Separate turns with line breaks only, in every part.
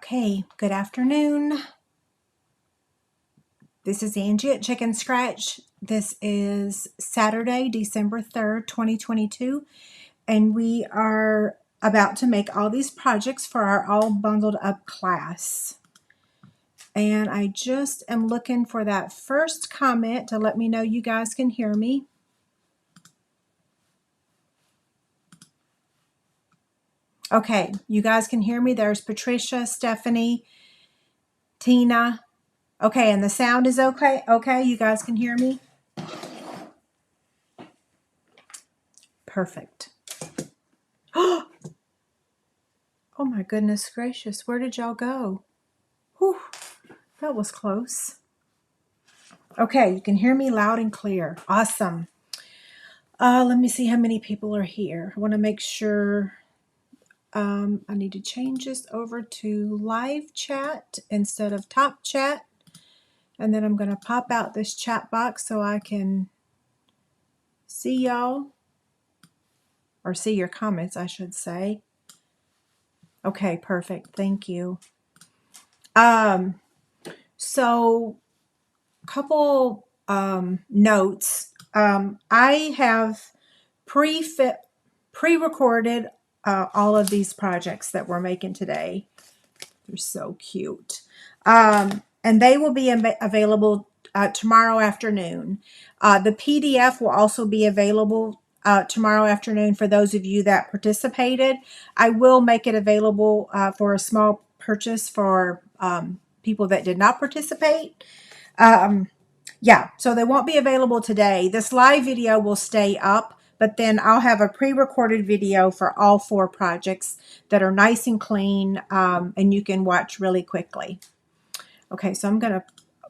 Okay, good afternoon. This is Angie at Chicken Scratch. This is Saturday, December 3rd, 2022, and we are about to make all these projects for our All Bundled Up class. And I just am looking for that first comment to let me know you guys can hear me. Okay, you guys can hear me. There's Patricia, Stephanie, Tina. Okay, and the sound is okay? Okay, you guys can hear me? Perfect. Oh my goodness gracious, where did y'all go? Whew, that was close. Okay, you can hear me loud and clear. Awesome. Let me see how many people are here. I want to make sure I need to change this over to live chat instead of top chat. And then I'm going to pop out this chat box so I can see y'all, or see your comments, I should say. Okay, perfect. Thank you. So couple notes. I have pre-recorded all of these projects that we're making today. They're so cute. And they will be available tomorrow afternoon. The PDF will also be available tomorrow afternoon for those of you that participated. I will make it available for a small purchase for people that did not participate. Yeah, so they won't be available today. This live video will stay up, but then I'll have a pre-recorded video for all 4 projects that are nice and clean, and you can watch really quickly. Okay, so I'm going to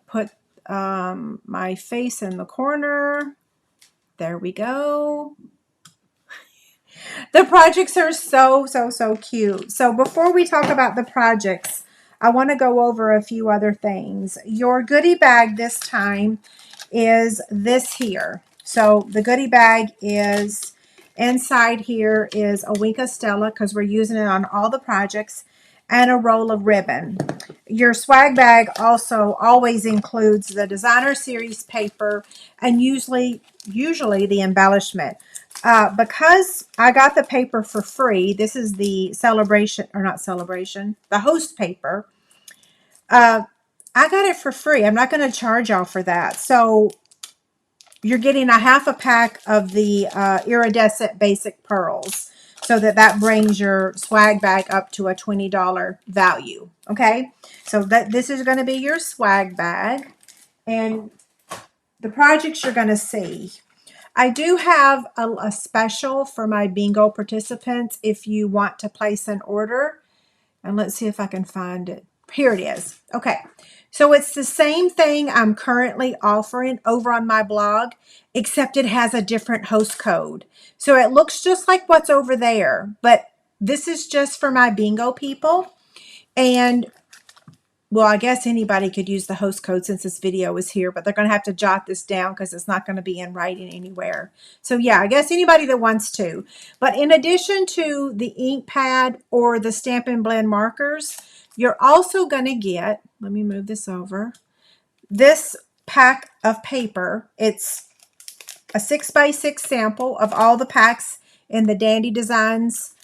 put my face in the corner. There we go. The projects are so cute. So before we talk about the projects, I want to go over a few other things. Your goodie bag this time is this here. So the goodie bag is inside here is a Wink of Stella because we're using it on all the projects, and a roll of ribbon. Your swag bag also always includes the designer series paper and usually the embellishment. Because I got the paper for free, this is the celebration, or not celebration, the host paper. I got it for free. I'm not going to charge y'all for that. So you're getting a half a pack of the iridescent basic pearls, so that brings your swag bag up to a $20 value. Okay, so this is going to be your swag bag, and the projects you're going to see. I do have a special for my bingo participants if you want to place an order. And let's see if I can find it. Here it is. Okay, so it's the same thing I'm currently offering over on my blog, except it has a different host code. So it looks just like what's over there, but this is just for my bingo people. And well, I guess anybody could use the host code since this video is here, but they're going to have to jot this down because it's not going to be in writing anywhere. So yeah, I guess anybody that wants to. But in addition to the ink pad or the Stampin' Blend markers, you're also going to get, let me move this over, this pack of paper. It's a 6x6 sample of all the packs in the Dandy Designs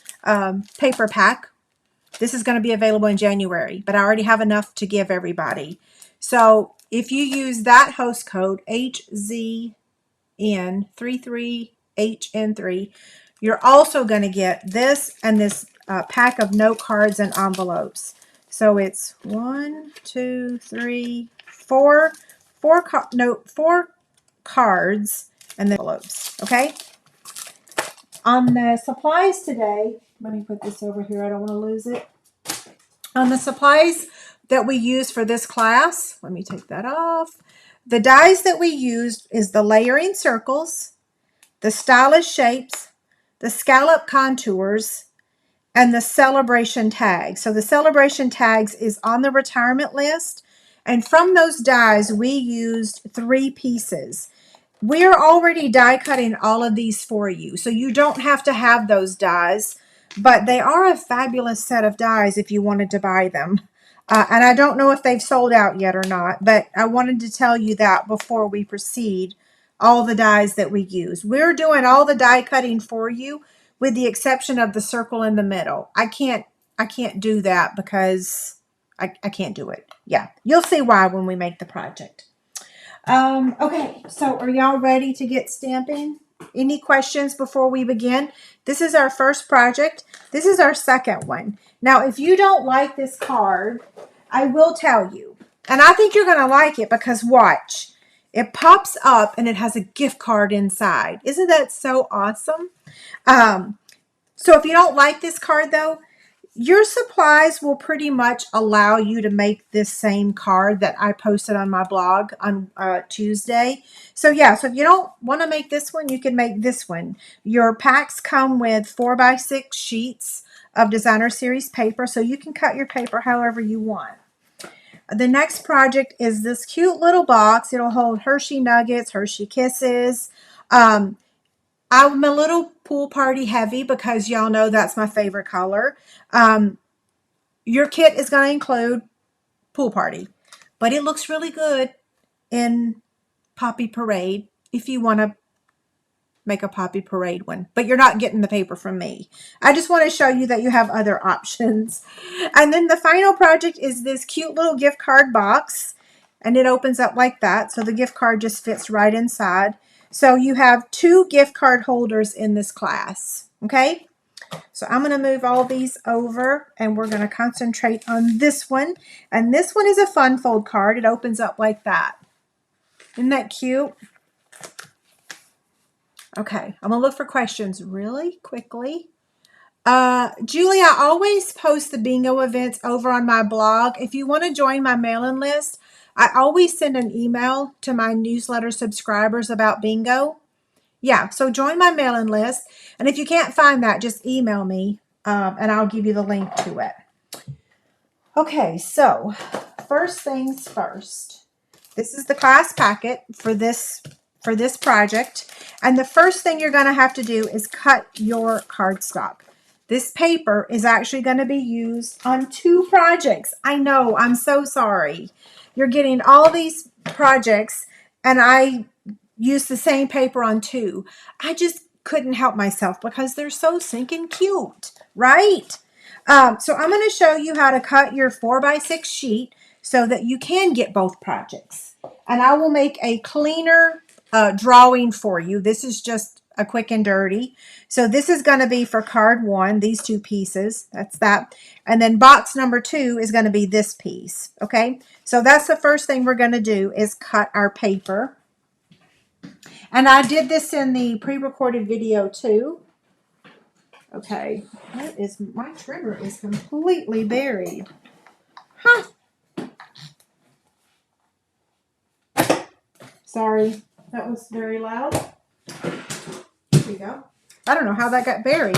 paper pack. This is going to be available in January, but I already have enough to give everybody. So if you use that host code, HZN33HN3, you're also going to get this and this pack of note cards and envelopes. So it's 1, 2, 3, 4 cards and then envelopes. Okay. On the supplies today, let me put this over here. I don't want to lose it. On the supplies that we use for this class, let me take that off. The dies that we used is the layering circles, the stylish shapes, the scallop contours, and the celebration tags. So the celebration tags is on the retirement list. And from those dies, we used 3 pieces. We're already die cutting all of these for you, so you don't have to have those dies, but they are a fabulous set of dies if you wanted to buy them. And I don't know if they've sold out yet or not, but I wanted to tell you that before we proceed, all the dies that we use. We're doing all the die cutting for you with the exception of the circle in the middle. I can't do that because I can't do it. Yeah, you'll see why when we make the project. Okay, so are y'all ready to get stamping? Any questions before we begin? This is our first project. This is our second one. Now, if you don't like this card, I will tell you. And I think you're going to like it because watch. It pops up and it has a gift card inside. Isn't that so awesome? So if you don't like this card though, your supplies will pretty much allow you to make this same card that I posted on my blog on Tuesday. So yeah, so if you don't want to make this one, you can make this one. Your packs come with 4x6 sheets of designer series paper, so you can cut your paper however you want. The next project is this cute little box. It'll hold Hershey Nuggets, Hershey Kisses. I'm a little pool party heavy because y'all know that's my favorite color. Your kit is going to include pool party, but it looks really good in Poppy Parade if you want to make a Poppy Parade one, but you're not getting the paper from me. I just want to show you that you have other options. And then the final project is this cute little gift card box, and it opens up like that, so the gift card just fits right inside. So you have 2 gift card holders in this class, okay? So I'm going to move all these over and we're going to concentrate on this one. And this one is a fun fold card. It opens up like that. Isn't that cute? Okay, I'm going to look for questions really quickly. Julie, I always post the bingo events over on my blog. If you want to join my mailing list, I always send an email to my newsletter subscribers about bingo. Yeah, so join my mailing list. And if you can't find that, just email me and I'll give you the link to it. Okay, so first things first. This is the class packet for this project. And the first thing you're going to have to do is cut your cardstock. This paper is actually going to be used on 2 projects. I know, I'm so sorry. You're getting all these projects and I use the same paper on 2. I just couldn't help myself because they're so sinking cute, right? So I'm going to show you how to cut your 4x6 sheet so that you can get both projects. And I will make a cleaner drawing for you. This is just a quick and dirty. So this is going to be for card 1, these 2 pieces. That's that. And then box number 2 is going to be this piece. Okay. So that's the first thing we're going to do is cut our paper. And I did this in the pre-recorded video too. Okay, what is my trimmer is completely buried. Huh. Sorry, that was very loud. Here we go. I don't know how that got buried.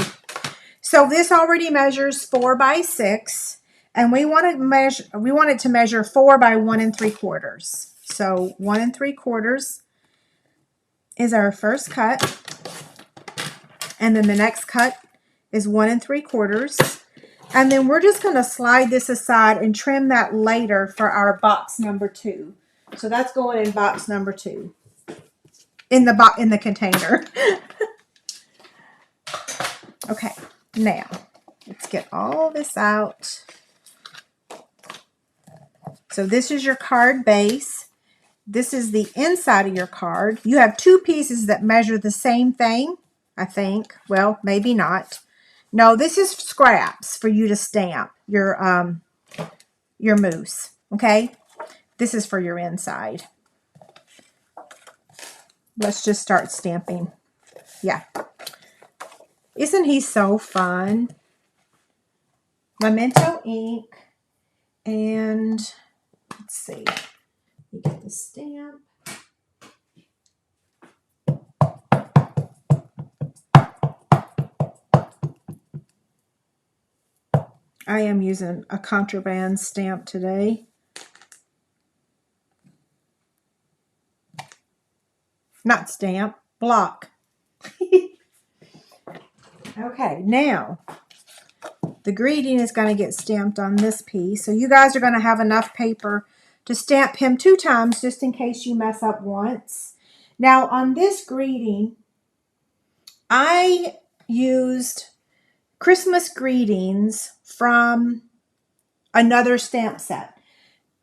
So this already measures 4x6, and we want it to measure 4 by 1 3/4. So 1 3/4 is our first cut, and then the next cut is 1 3/4. And then we're just going to slide this aside and trim that later for our box number 2. So that's going in box number 2 in the container. Okay, now let's get all this out. So this is your card base. This is the inside of your card. You have 2 pieces that measure the same thing, I think. Well, maybe not. No, this is scraps for you to stamp your moose, okay? This is for your inside. Let's just start stamping. Yeah. Isn't he so fun? Memento ink. And let's see. You get the stamp. I am using a contraband stamp today. Not stamp, block. Okay, now The greeting is going to get stamped on this piece. So you guys are going to have enough paper to stamp him 2 times just in case you mess up once. Now on this greeting, I used Christmas greetings from another stamp set.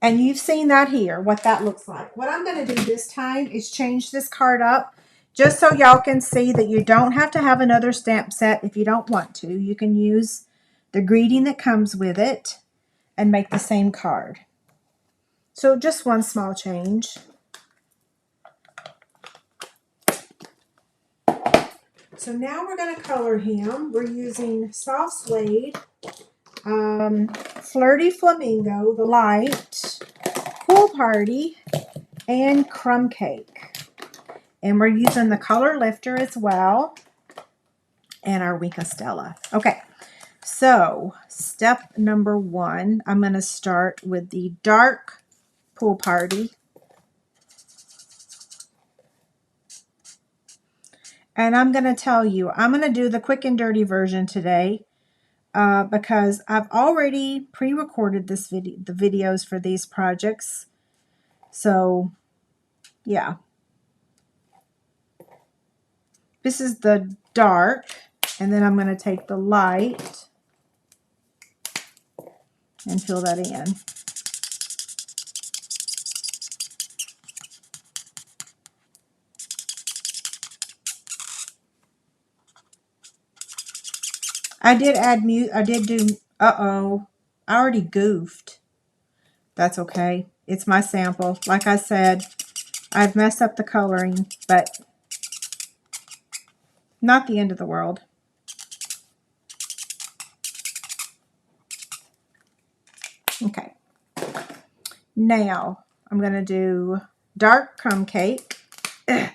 And you've seen that here, what that looks like. What I'm going to do this time is change this card up just so y'all can see that you don't have to have another stamp set if you don't want to. You can use the greeting that comes with it and make the same card. So just one small change. So now we're going to color him. We're using Soft Suede, Flirty Flamingo, the light, Pool Party, and Crumb Cake. And we're using the color lifter as well, and our Wink of Stella. Okay, so step number 1, I'm going to start with the dark Pool Party. And I'm going to tell you, I'm going to do the quick and dirty version today because I've already pre-recorded the videos for these projects. So, yeah. This is the dark, and then I'm going to take the light and fill that in. I did add I did do, uh-oh, I already goofed. That's okay. It's my sample. Like I said, I've messed up the coloring, but not the end of the world. Okay. Now, I'm going to do dark Crumb Cake. And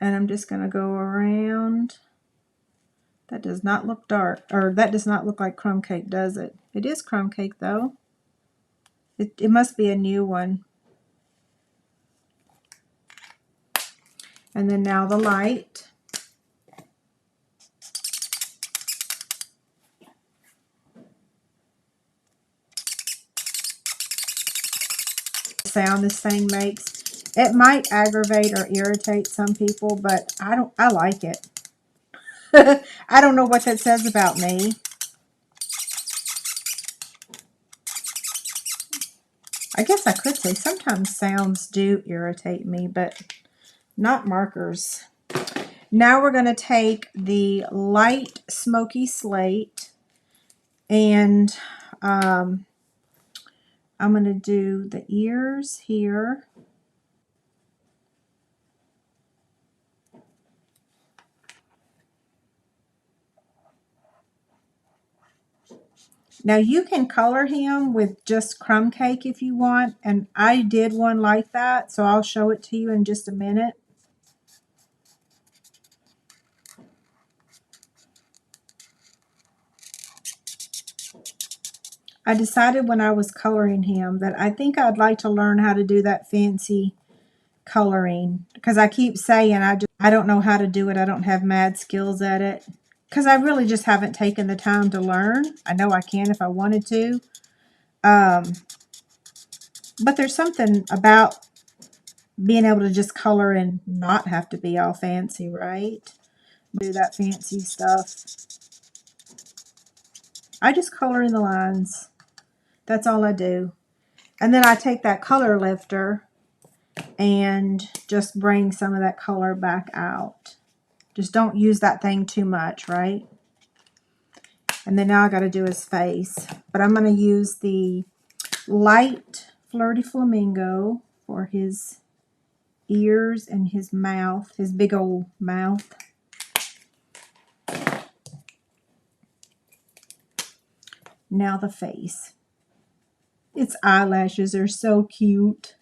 I'm just going to go around. That does not look dark, or that does not look like Crumb Cake, does it? It is Crumb Cake, though. It must be a new one. And then now the light. Sound this thing makes. It might aggravate or irritate some people, but I like it. I don't know what that says about me. I guess I could say sometimes sounds do irritate me, but not markers. Now we're going to take the light smoky slate, and I'm going to do the ears here. Now you can color him with just Crumb Cake if you want, and I did one like that, so I'll show it to you in just a minute. I decided when I was coloring him that I think I'd like to learn how to do that fancy coloring, because I keep saying I don't know how to do it. I don't have mad skills at it, because I really just haven't taken the time to learn. I know I can if I wanted to. But there's something about being able to just color and not have to be all fancy, right? Do that fancy stuff. I just color in the lines. That's all I do. And then I take that color lifter and just bring some of that color back out. Just don't use that thing too much, right? And then now I got to do his face. But I'm going to use the light Flirty Flamingo for his ears and his mouth, his big old mouth. Now the face. Its eyelashes are so cute.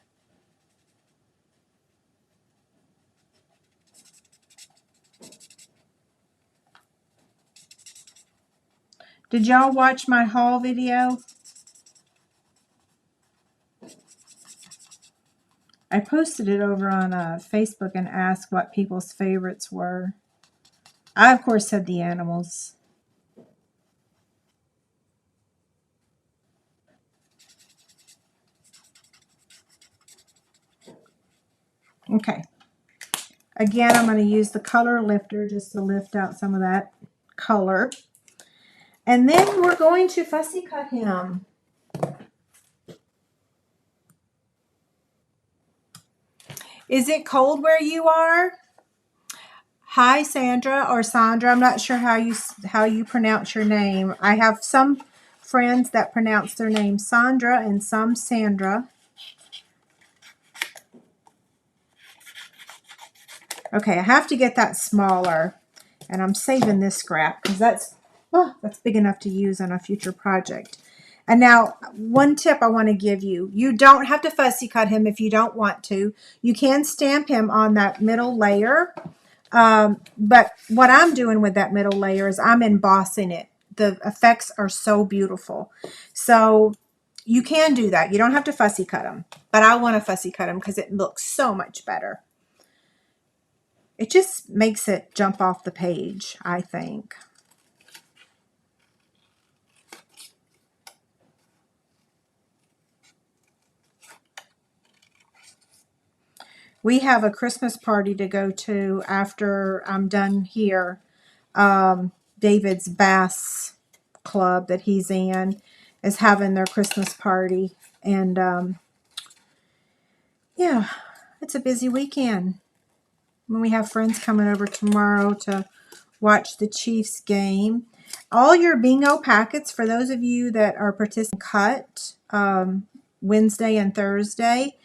Did y'all watch my haul video? I posted it over on Facebook and asked what people's favorites were. I, of course, said the animals. Okay. Again, I'm going to use the color lifter just to lift out some of that color. And then we're going to fussy cut him. Is it cold where you are? Hi, Sandra or Sandra. I'm not sure how you pronounce your name. I have some friends that pronounce their name Sandra and some Sandra. Okay, I have to get that smaller, and I'm saving this scrap because that's big enough to use on a future project. And now, one tip I want to give you: you don't have to fussy cut him if you don't want to. You can stamp him on that middle layer, but what I'm doing with that middle layer is I'm embossing it. The effects are so beautiful, so you can do that. You don't have to fussy cut them, but I want to fussy cut them because it looks so much better. It just makes it jump off the page, I think. We have a Christmas party to go to after I'm done here. David's Bass Club that he's in is having their Christmas party. And yeah, it's a busy weekend. When we have friends coming over tomorrow to watch the Chiefs game. All your bingo packets, for those of you that are participating, cut Wednesday and Thursday.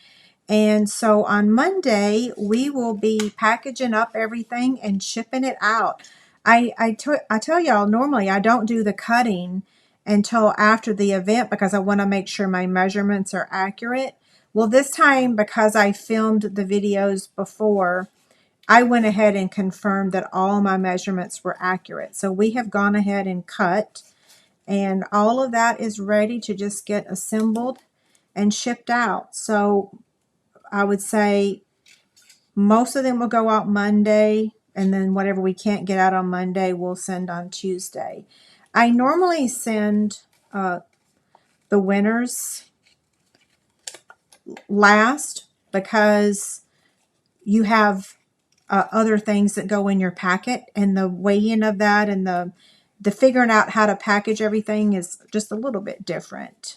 And so on Monday, we will be packaging up everything and shipping it out. I tell y'all, normally I don't do the cutting until after the event because I want to make sure my measurements are accurate. Well, this time, because I filmed the videos before, I went ahead and confirmed that all my measurements were accurate. So we have gone ahead and cut, and all of that is ready to just get assembled and shipped out. So I would say most of them will go out Monday, and then whatever we can't get out on Monday, we'll send on Tuesday. I normally send the winners last because you have other things that go in your packet, and the weighing of that and the figuring out how to package everything is just a little bit different.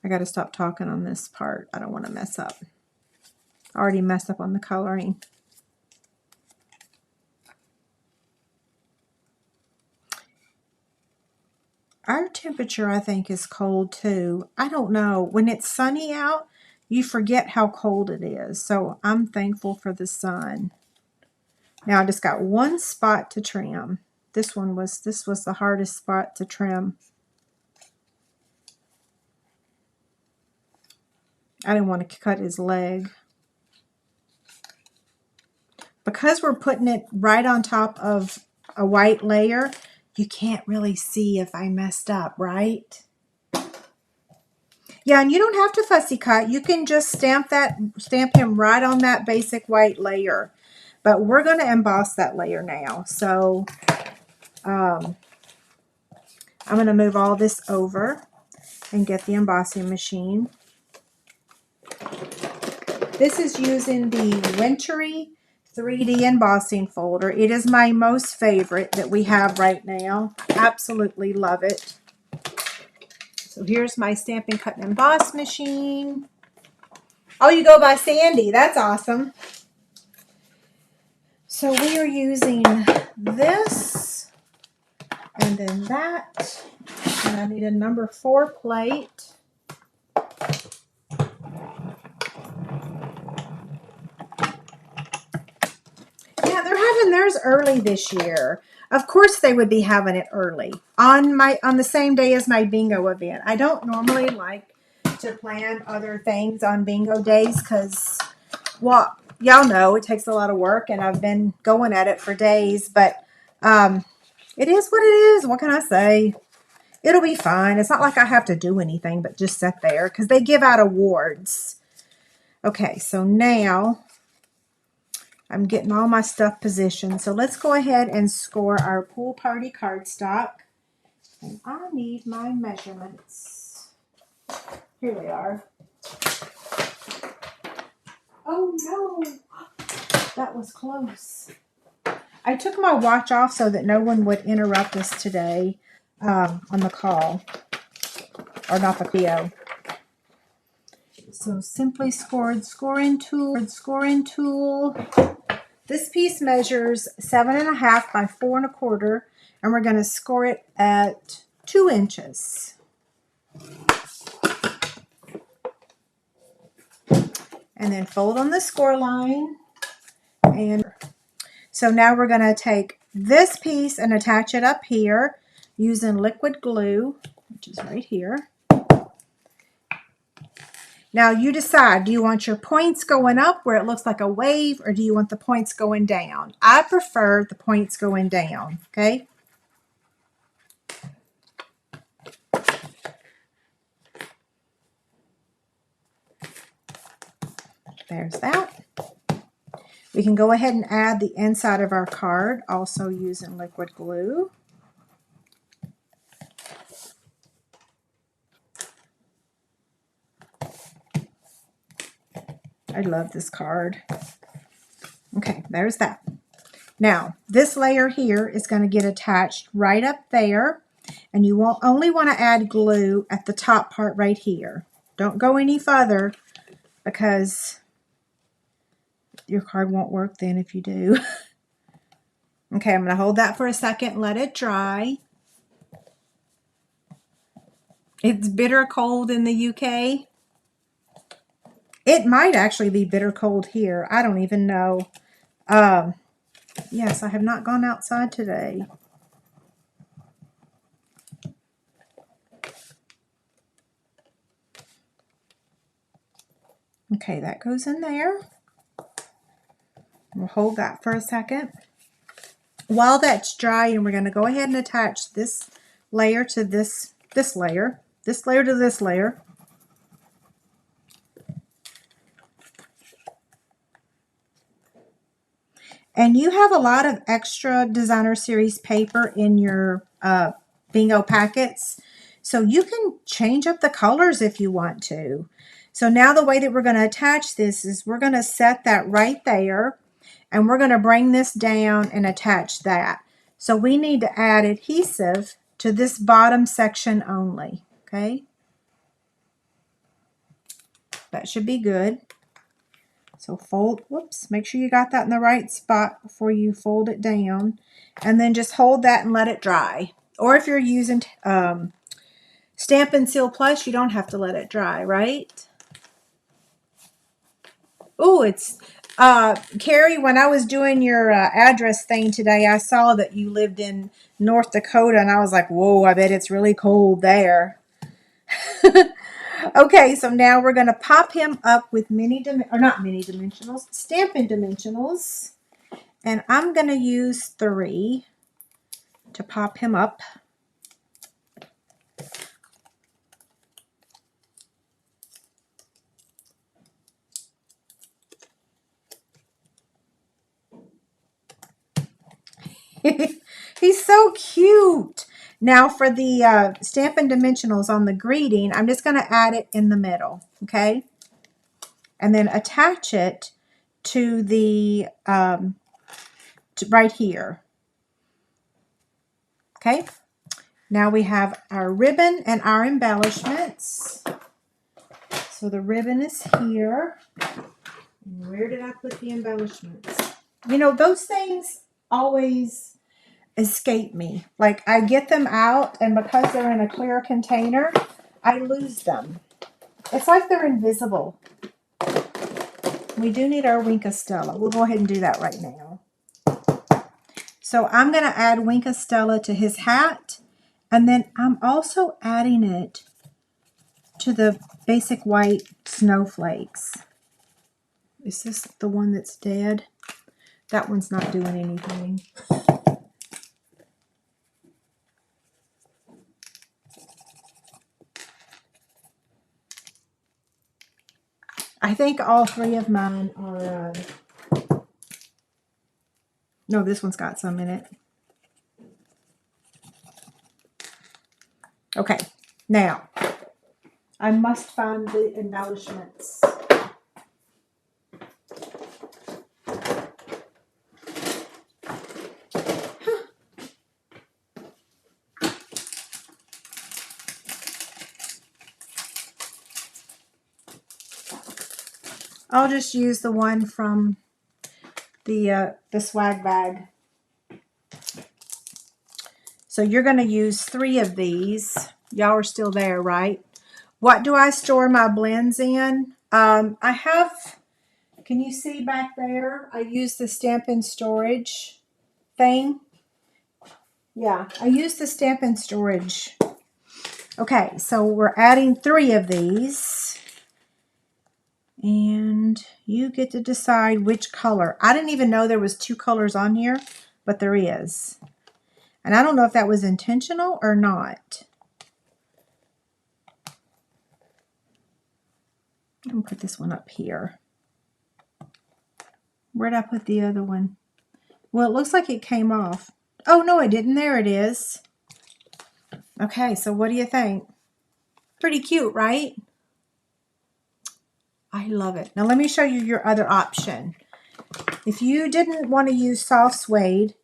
I got to stop talking on this part. I don't want to mess up. I already messed up on the coloring. Our temperature, I think, is cold too. I don't know. When it's sunny out, you forget how cold it is. So I'm thankful for the sun. Now I just got one spot to trim. This was the hardest spot to trim. I didn't want to cut his leg. Because we're putting it right on top of a white layer, you can't really see if I messed up, right? Yeah, and you don't have to fussy cut. You can just stamp him right on that basic white layer. But we're going to emboss that layer now. So I'm going to move all this over and get the embossing machine. This is using the Wintry 3D embossing folder. It is my most favorite that we have right now. Absolutely love it. So here's my Stampin' Cut and Emboss machine. Oh, you go by Sandy. That's awesome. So we are using this and then that. And I need a number 4 plate. Yeah, they're having theirs early this year. Of course they would be having it early on the same day as my bingo event. I don't normally like to plan other things on bingo days because, well, y'all know it takes a lot of work and I've been going at it for days, but it is what it is. What can I say? It'll be fine. It's not like I have to do anything but just sit there because they give out awards. Okay, so now I'm getting all my stuff positioned. So let's go ahead and score our pool party cardstock. And I need my measurements. Here they are. That was close. I took my watch off so that no one would interrupt us today on the call. Or not the video. So simply scored scoring tool. This piece measures 7.5 by 4.25, and we're going to score it at 2 inches. And then fold on the score line. And so now we're going to take this piece and attach it up here using liquid glue, which is right here. Now you decide, do you want your points going up where it looks like a wave, or do you want the points going down? I prefer the points going down, okay? There's that. We can go ahead and add the inside of our card, also using liquid glue. I love this card. Okay, there's that. Now, this layer here is going to get attached right up there, and you will only want to add glue at the top part right here. Don't go any further because your card won't work then if you do. Okay, I'm going to hold that for a second, let it dry. It's bitter cold in the UK. It might actually be bitter cold here. I don't even know. Yes, I have not gone outside today. Okay, that goes in there. We'll hold that for a second. While that's drying, we're going to go ahead and attach this layer to this layer, this layer to this layer. And you have a lot of extra designer series paper in your bingo packets, so you can change up the colors if you want to. So now the way that we're going to attach this is we're going to set that right there, and we're going to bring this down and attach that. So we need to add adhesive to this bottom section only, okay? That should be good. So fold, whoops, make sure you got that in the right spot before you fold it down. And then just hold that and let it dry. Or if you're using Stampin' Seal Plus, you don't have to let it dry, right? Oh, it's, Carrie, when I was doing your address thing today, I saw that you lived in North Dakota, and I was like, whoa, I bet it's really cold there. Okay, so now we're going to pop him up with Stampin' Dimensionals. And I'm going to use 3 to pop him up. He's so cute. Now for the Stampin' Dimensionals on the greeting, I'm just going to add it in the middle, okay? And then attach it to the, right here. Okay? Now we have our ribbon and our embellishments. So the ribbon is here. And where did I put the embellishments? You know, those things always escape me. Like, I get them out, and because they're in a clear container, I lose them. It's like they're invisible. We do need our Wink of Stella. We'll go ahead and do that right now. So I'm going to add Wink of Stella to his hat, and then I'm also adding it to the basic white snowflakes. Is this the one that's dead? That one's not doing anything. I think all 3 of mine are, no, this one's got some in it. Okay, now, I must find the embellishments. I'll just use the one from the swag bag. So you're going to use 3 of these. Y'all are still there, right? What do I store my blends in? I have, can you see back there? I use the Stampin' Storage thing. Yeah, I use the Stampin' Storage. Okay, so we're adding 3 of these. And you get to decide which color. I didn't even know there was 2 colors on here, but there is. And I don't know if that was intentional or not. I'm going to put this one up here. Where'd I put the other one? Well, it looks like it came off. Oh, no, it didn't. There it is. Okay, so what do you think? Pretty cute, right? I love it. Now let me show you your other option. If you didn't want to use soft suede,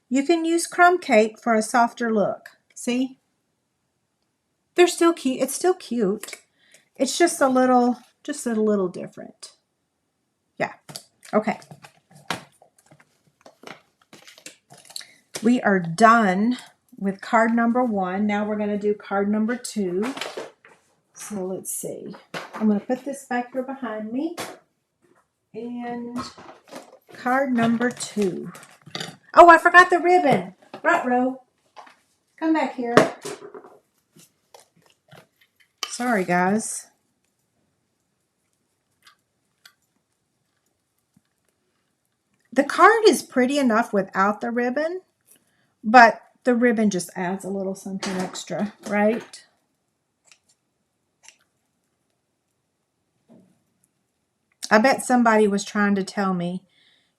you can use crumb cake for a softer look. See? They're still cute. It's still cute. It's just a little different. Yeah. Okay. We are done with card number 1. Now we're going to do card number 2. So let's see. I'm going to put this back here behind me. And card number 2. Oh, I forgot the ribbon. Ruh-roh. Come back here. Sorry, guys. The card is pretty enough without the ribbon, but the ribbon just adds a little something extra, right? I bet somebody was trying to tell me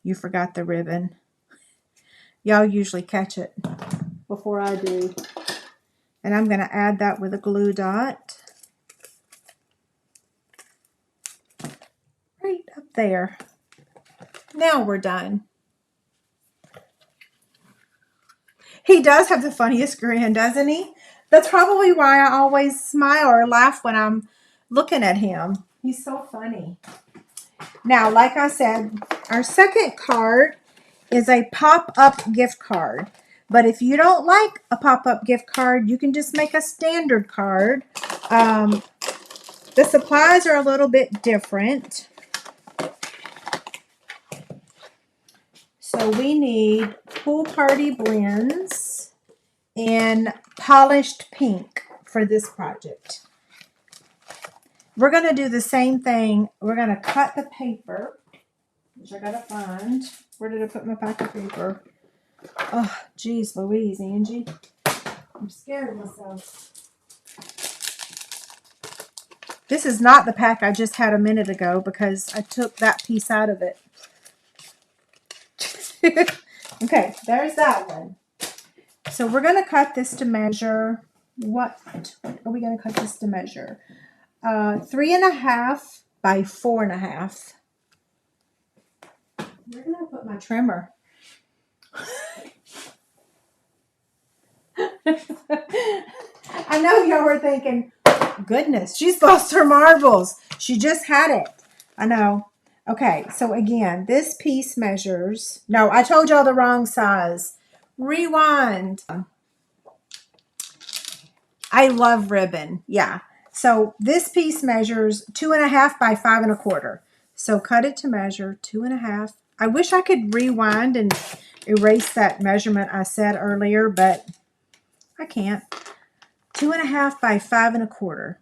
you forgot the ribbon. Y'all usually catch it before I do. And I'm going to add that with a glue dot. Right up there. Now we're done. He does have the funniest grin, doesn't he? That's probably why I always smile or laugh when I'm looking at him. He's so funny. Now, like I said, our second card is a pop-up gift card. But if you don't like a pop-up gift card, you can just make a standard card. The supplies are a little bit different. So we need Pool Party Blends in Polished Pink for this project. We're going to do the same thing. We're going to cut the paper, which I got to find. Where did I put my pack of paper? Oh, geez Louise, Angie. I'm scared of myself. This is not the pack I just had a minute ago because I took that piece out of it. Okay, there's that one. So we're going to cut this to measure. What are we going to cut this to measure? 3.5 by 4.5. Where did I put my trimmer? I know y'all were thinking, goodness, she's lost her marbles. She just had it. I know. Okay, so again, this piece measures. No, I told y'all the wrong size. Rewind. I love ribbon. Yeah. So this piece measures 2.5 by 5.25. So cut it to measure 2.5. I wish I could rewind and erase that measurement I said earlier, but I can't. 2.5 by 5.25.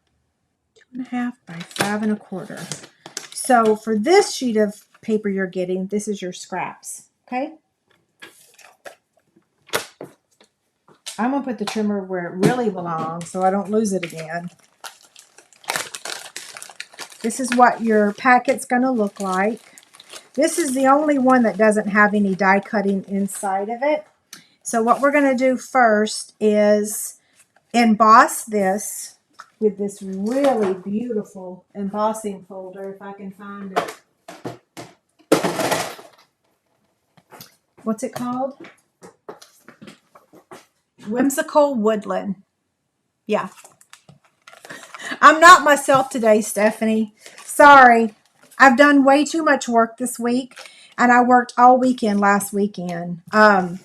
2.5 by 5.25. So for this sheet of paper you're getting, this is your scraps. Okay. I'm going to put the trimmer where it really belongs so I don't lose it again. This is what your packet's going to look like. This is the only one that doesn't have any die cutting inside of it. So what we're going to do first is emboss this with this really beautiful embossing folder, if I can find it. What's it called? Whimsical Woodland. Yeah. I'm not myself today, Stephanie. Sorry. I've done way too much work this week, and I worked all weekend last weekend. And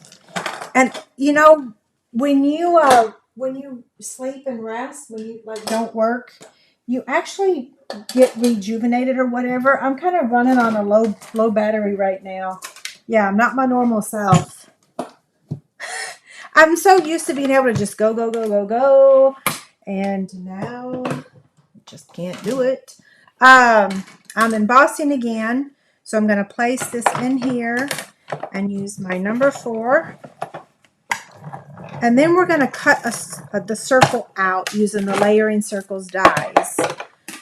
you know, when you sleep and rest, when you like don't work, you actually get rejuvenated or whatever. I'm kind of running on a low battery right now. Yeah, I'm not my normal self. I'm so used to being able to just go, go, go, go, go. And now just can't do it. I'm embossing again. So I'm going to place this in here and use my number 4. And then we're going to cut the circle out using the Layering Circles dies.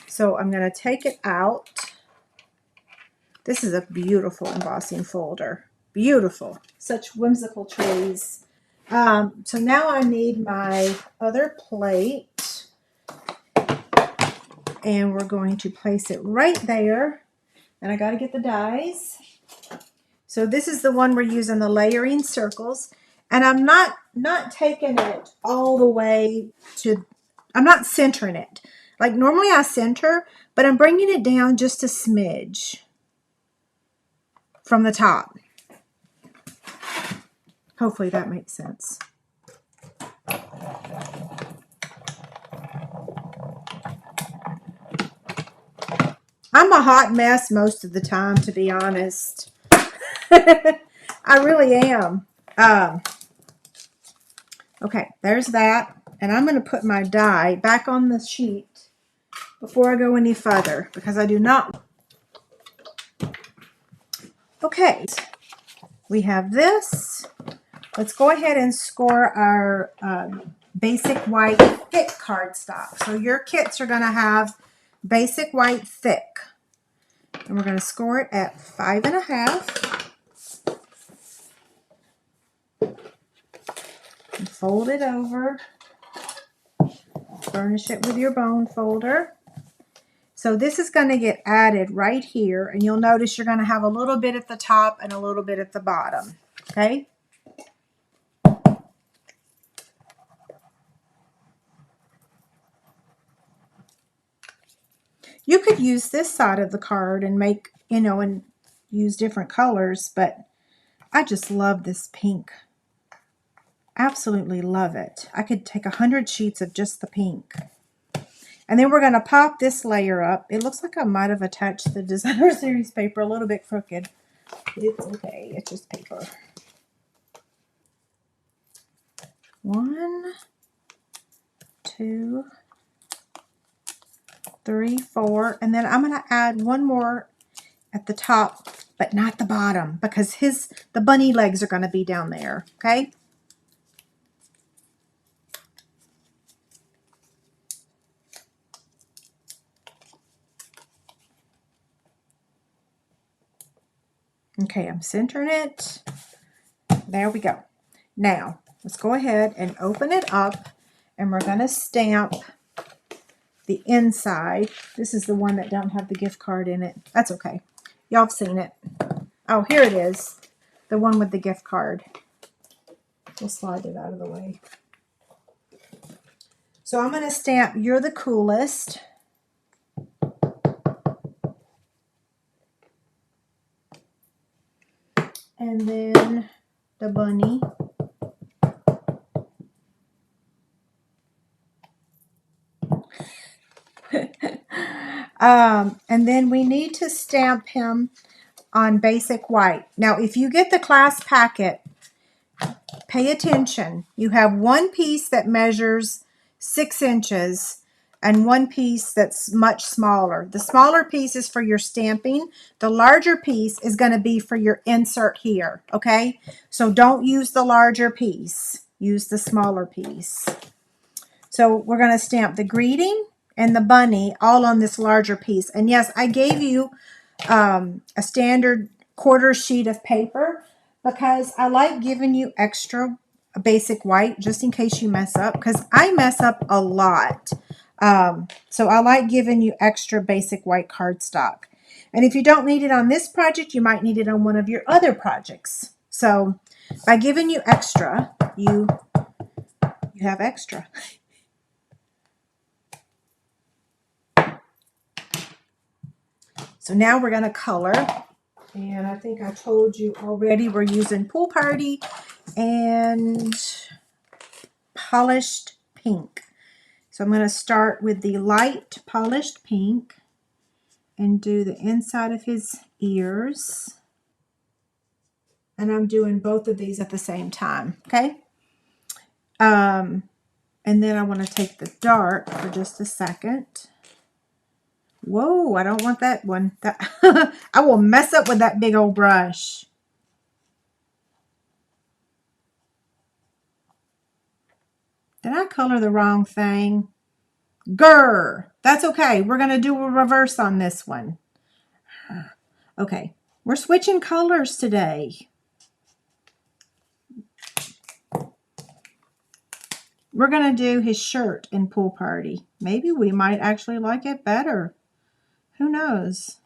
So I'm going to take it out. This is a beautiful embossing folder. Beautiful. Such whimsical trees. So now I need my other plate. And we're going to place it right there. And I got to get the dies. So this is the one we're using the Layering Circles. And I'm not taking it all the way to, I'm not centering it. Like normally I center, but I'm bringing it down just a smidge from the top. Hopefully that makes sense. I'm a hot mess most of the time, to be honest. I really am. Okay, there's that. And I'm going to put my die back on the sheet before I go any further because I do not. Okay, we have this. Let's go ahead and score our basic white thick cardstock. So your kits are going to have basic white thick. And we're going to score it at 5.5. And fold it over. Burnish it with your bone folder. So this is going to get added right here. And you'll notice you're going to have a little bit at the top and a little bit at the bottom. Okay? You could use this side of the card and make, you know, and use different colors, but I just love this pink. Absolutely love it. I could take 100 sheets of just the pink. And then we're going to pop this layer up. It looks like I might have attached the Designer Series paper a little bit crooked. It's okay. It's just paper. 1, 2, 3, 4. And then I'm going to add one more at the top, but not the bottom, because the bunny legs are going to be down there. Okay? Okay, I'm centering it. There we go. Now, let's go ahead and open it up, and we're going to stamp the inside. This is the one that don't have the gift card in it. That's okay. Y'all have seen it. Oh, here it is. The one with the gift card. We'll slide it out of the way. So I'm going to stamp "You're the Coolest." And then the bunny. And then we need to stamp him on basic white. Now, if you get the class packet, pay attention. You have one piece that measures 6 inches and one piece that's much smaller. The smaller piece is for your stamping. The larger piece is going to be for your insert here, okay? So don't use the larger piece. Use the smaller piece. So we're going to stamp the greeting and the bunny all on this larger piece. And yes, I gave you a standard quarter sheet of paper because I like giving you extra basic white just in case you mess up, because I mess up a lot. So I like giving you extra basic white cardstock. And if you don't need it on this project, you might need it on one of your other projects. So by giving you extra, you have extra. So now we're going to color. And I think I told you already we're using Pool Party and Polished Pink. So I'm going to start with the light polished pink and do the inside of his ears. And I'm doing both of these at the same time, okay? And then I want to take the dark for just a second. Whoa, I don't want that one. I will mess up with that big old brush. Did I color the wrong thing? Grr. That's okay. We're going to do a reverse on this one. Okay. We're switching colors today. We're going to do his shirt in Pool Party. Maybe we might actually like it better. Who knows?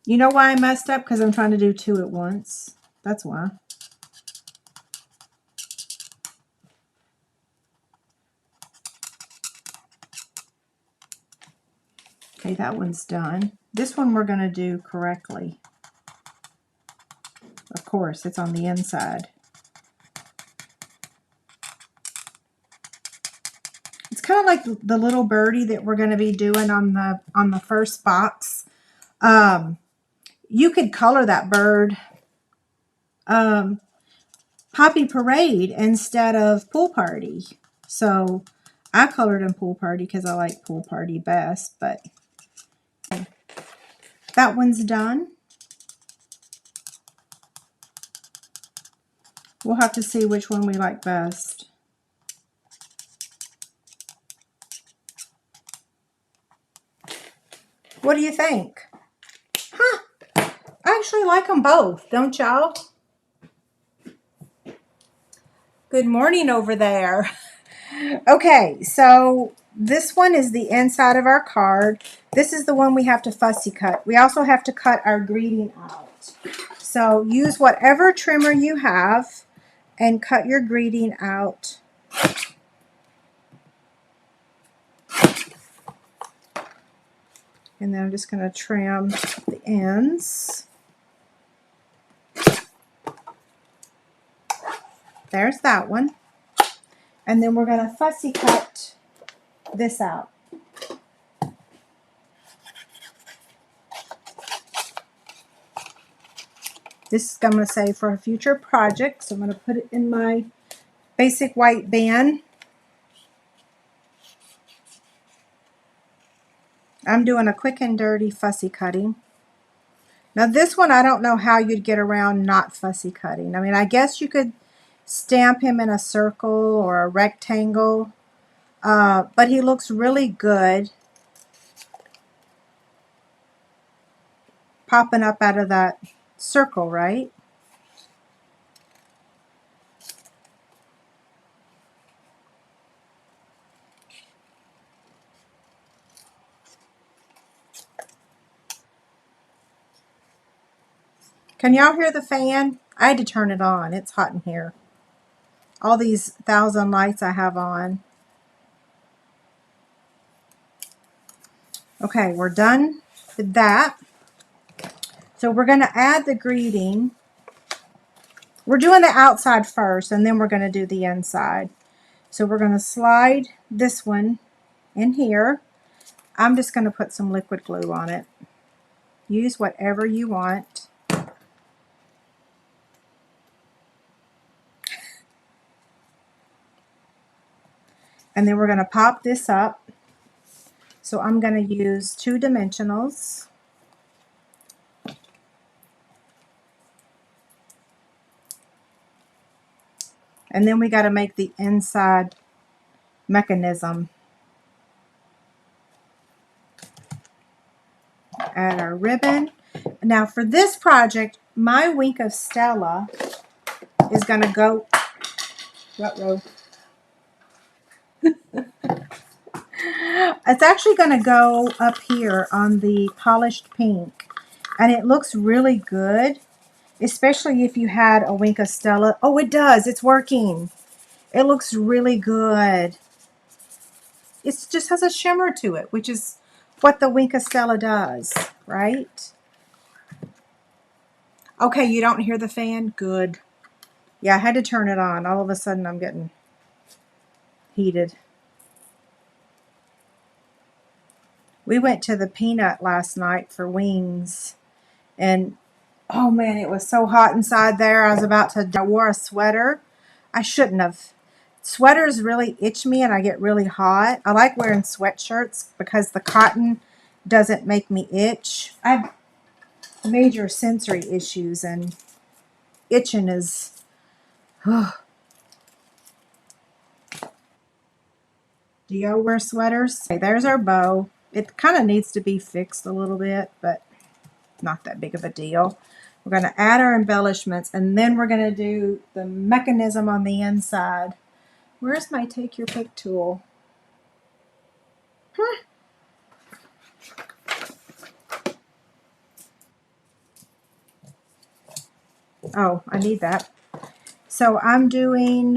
You know why I messed up? Because I'm trying to do two at once. That's why. Okay, that one's done. This one we're going to do correctly. Of course, it's on the inside. It's kind of like the little birdie that we're going to be doing on the first box. You could color that bird Poppy Parade instead of Pool Party. So I colored in Pool Party because I like Pool Party best, but that one's done. We'll have to see which one we like best. What do you think? Huh? I actually like them both, don't y'all? Good morning over there. Okay, so this one is the inside of our card. This is the one we have to fussy cut. We also have to cut our greeting out. So use whatever trimmer you have and cut your greeting out. And then I'm just going to trim the ends. There's that one. And then we're going to fussy cut this out. This is I'm going to save for a future project. So I'm going to put it in my basic white band. I'm doing a quick and dirty fussy cutting. Now this one, I don't know how you'd get around not fussy cutting. I mean, I guess you could stamp him in a circle or a rectangle, but he looks really good popping up out of that circle, right? Can y'all hear the fan? I had to turn it on. It's hot in here. All these 1,000 lights I have on. Okay, we're done with that. So we're going to add the greeting. We're doing the outside first, and then we're going to do the inside. So we're going to slide this one in here. I'm just going to put some liquid glue on it. Use whatever you want. And then we're going to pop this up. So I'm going to use 2 dimensionals. And then we got to make the inside mechanism. Add our ribbon. Now for this project, my Wink of Stella is going to go, what row? It's actually going to go up here on the polished pink. And it looks really good, especially if you had a Wink of Stella. Oh, it does. It's working. It looks really good. It just has a shimmer to it, which is what the Wink of Stella does, right? Okay, you don't hear the fan? Good. Yeah, I had to turn it on. All of a sudden I'm getting heated. We went to the Peanut last night for wings, and oh man, it was so hot inside there. I was about to die. I wore a sweater. I shouldn't have. Sweaters really itch me and I get really hot. I like wearing sweatshirts because the cotton doesn't make me itch. I have major sensory issues and itching is... Do y'all wear sweaters? Okay, there's our bow. It kind of needs to be fixed a little bit, but not that big of a deal. We're going to add our embellishments, and then we're going to do the mechanism on the inside. Where's my take your pick tool? Oh, I need that. So I'm doing,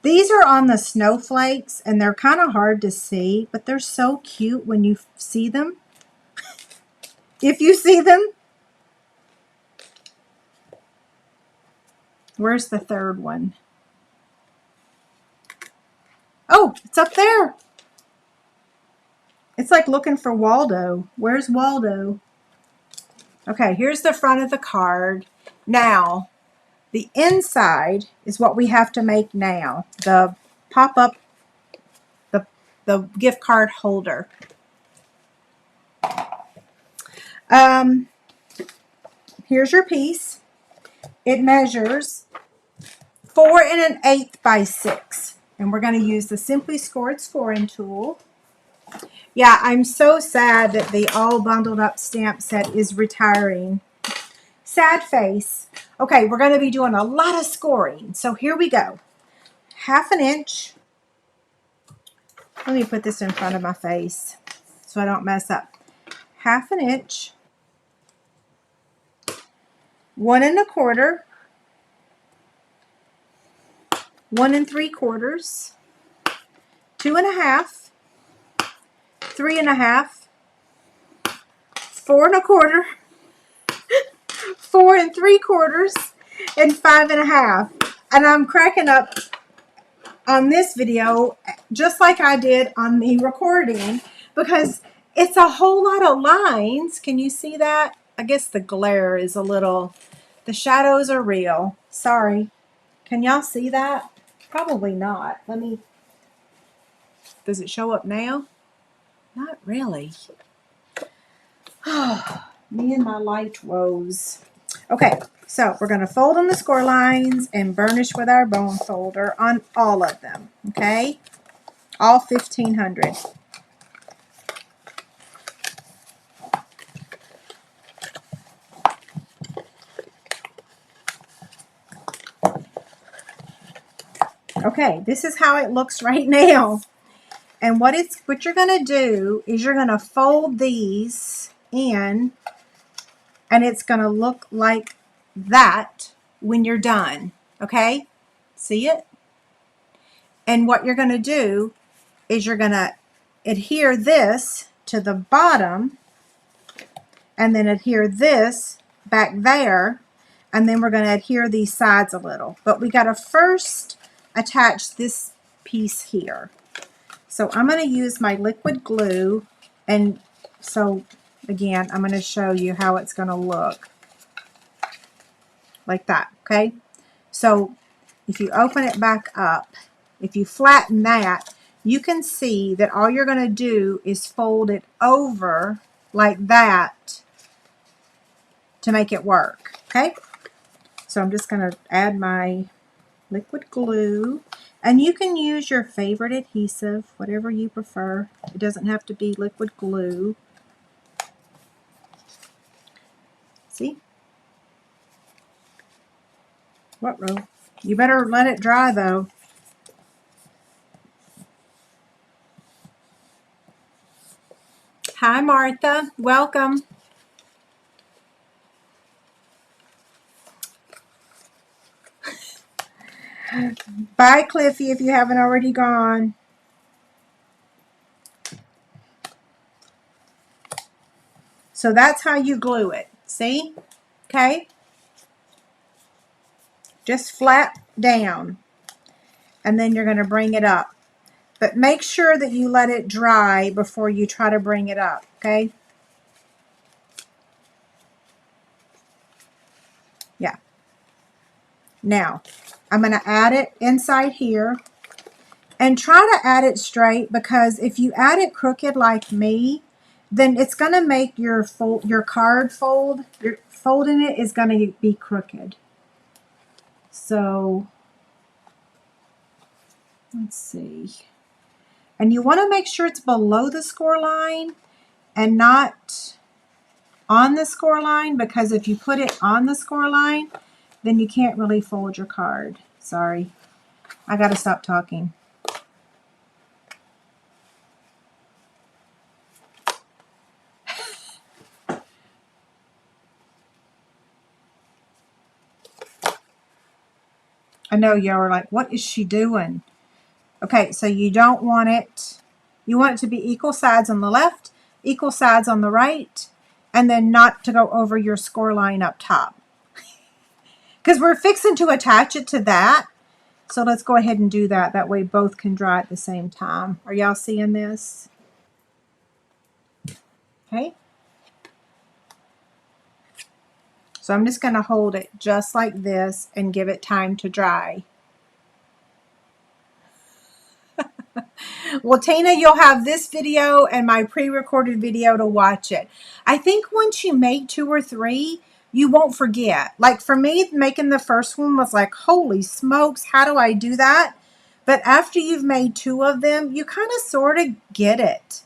these are on the snowflakes, and they're kind of hard to see, but they're so cute when you see them. If you see them. Where's the third one? Oh, it's up there. It's like looking for Waldo. Where's Waldo? Okay, here's the front of the card. Now, the inside is what we have to make now. The pop-up, the gift card holder. Here's your piece. It measures 4 1/8 by 6. And we're going to use the Simply Scored scoring tool. Yeah, I'm so sad that the all bundled up stamp set is retiring. Sad face. Okay, we're going to be doing a lot of scoring. So here we go. 1/2 inch. Let me put this in front of my face so I don't mess up. 1/2 inch. 1 1/4. 1 3/4. 2 1/2. 3 1/2. 4 1/4. 4 3/4, and 5 1/2. And I'm cracking up on this video just like I did on the recording because it's a whole lot of lines. Can you see that? I guess the glare is a little, the shadows are real. Sorry. Can y'all see that? Probably not. Let me, does it show up now? Not really. Me and my light woes. Okay, so we're going to fold on the score lines and burnish with our bone folder on all of them, okay? All 1,500. Okay, this is how it looks right now. And what you're going to do is you're going to fold these in, and it's going to look like that when you're done, okay? See it? And what you're going to do is you're going to adhere this to the bottom and then adhere this back there, and then we're going to adhere these sides a little. But we got to first attach this piece here. So I'm going to use my liquid glue, and so again I'm going to show you how it's going to look like that, okay? So if you open it back up, if you flatten that, you can see that all you're going to do is fold it over like that to make it work, okay? So I'm just going to add my liquid glue, and you can use your favorite adhesive, whatever you prefer. It doesn't have to be liquid glue. See? What row? You better let it dry though. Hi Martha, welcome. Bye Cliffy if you haven't already gone. So that's how you glue it. See? Okay? Just flat down. And then you're going to bring it up. But make sure that you let it dry before you try to bring it up. Okay? Yeah. Now, I'm going to add it inside here. And try to add it straight, because if you add it crooked like me, then it's going to make your card fold. Your folding it is going to be crooked. So let's see. And you want to make sure it's below the score line and not on the score line, because if you put it on the score line, then you can't really fold your card. Sorry. I got to stop talking. I know y'all are like, what is she doing? Okay, so you don't want it, you want it to be equal sides on the left, equal sides on the right, and then not to go over your score line up top. Because we're fixing to attach it to that. So let's go ahead and do that. That way both can dry at the same time. Are y'all seeing this? Okay. So I'm just going to hold it just like this and give it time to dry. Well, Tina, you'll have this video and my pre-recorded video to watch it. I think once you make 2 or 3, you won't forget. Like for me, making the first one was like, holy smokes, how do I do that? But after you've made 2 of them, you kind of sort of get it.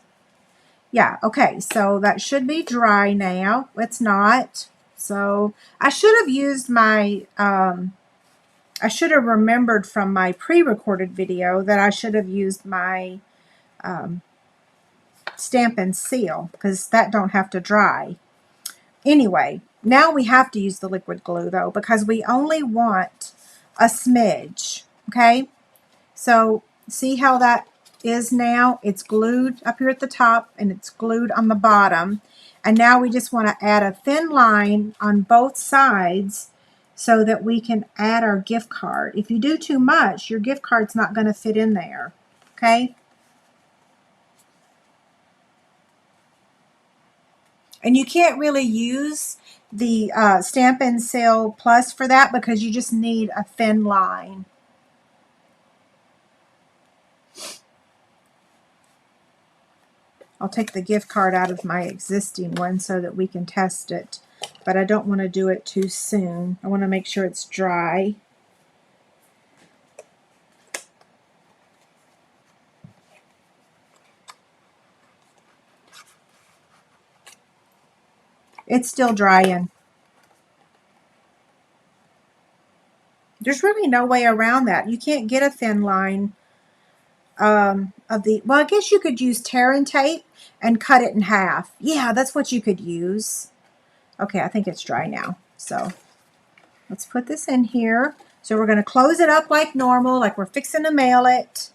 Yeah, okay, so that should be dry now. It's not. So I should have used my, I should have remembered from my pre-recorded video that I should have used my Stampin' Seal, because that don't have to dry. Anyway, now we have to use the liquid glue though, because we only want a smidge. Okay, so see how that is now? It's glued up here at the top and it's glued on the bottom. And now we just want to add a thin line on both sides so that we can add our gift card. If you do too much, your gift card's not going to fit in there. Okay? And you can't really use the Stampin' Seal Plus for that, because you just need a thin line. I'll take the gift card out of my existing one so that we can test it. But I don't want to do it too soon. I want to make sure it's dry. It's still drying. There's really no way around that. You can't get a thin line of the, well, I guess you could use tear and tape and cut it in half. Yeah, that's what you could use. Okay, I think it's dry now. So let's put this in here. So we're going to close it up like normal, like we're fixing to mail it.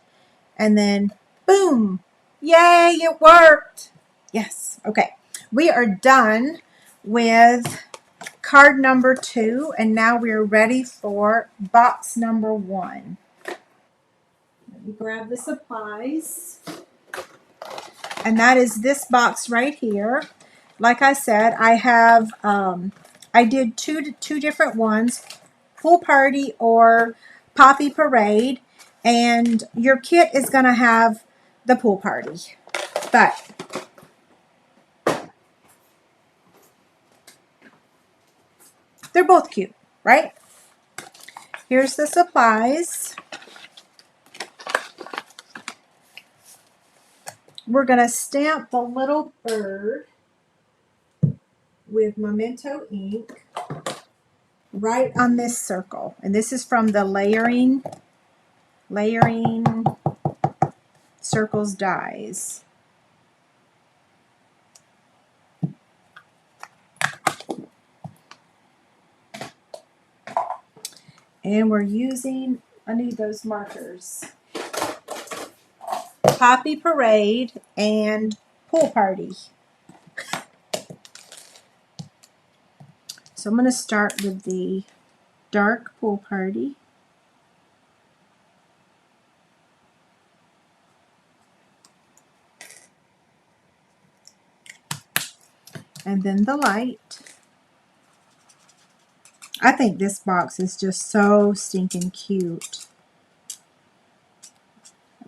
And then, boom. Yay, it worked. Yes. Okay. We are done with card number 2, and now we're ready for box number 1. Let me grab the supplies. And that is this box right here. Like I said, I have, I did two different ones, Pool Party or Poppy Parade. And your kit is going to have the Pool Party. But they're both cute, right? Here's the supplies. We're going to stamp the little bird with Memento ink right on this circle. And this is from the Layering Circles dies. And we're using, I need those markers, Poppy Parade and Pool Party. So I'm going to start with the dark pool party. And then the light. I think this box is just so stinking cute.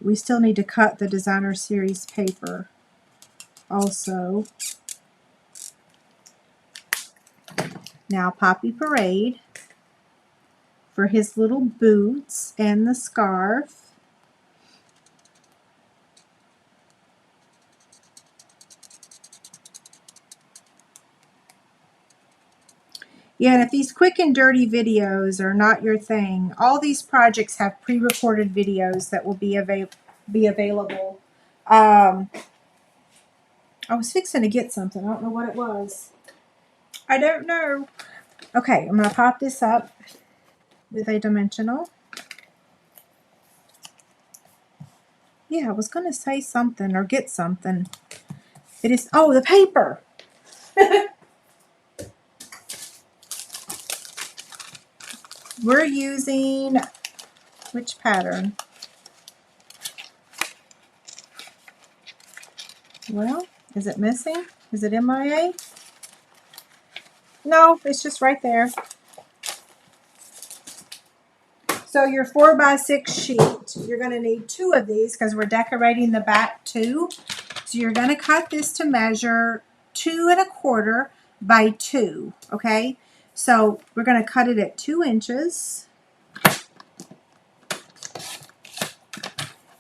We still need to cut the designer series paper also. Now Poppy Parade for his little boots and the scarf. Yeah, and if these quick and dirty videos are not your thing, all these projects have pre-recorded videos that will be available. I was fixing to get something. I don't know what it was. I don't know. Okay, I'm going to pop this up with a dimensional. Yeah, I was going to say something or get something. It is, oh, the paper. We're using, which pattern? Well, is it missing? Is it MIA? No, it's just right there. So your 4x6 sheet, you're going to need 2 of these because we're decorating the back too. So you're going to cut this to measure 2 1/4 by 2, okay? So we're going to cut it at 2 inches.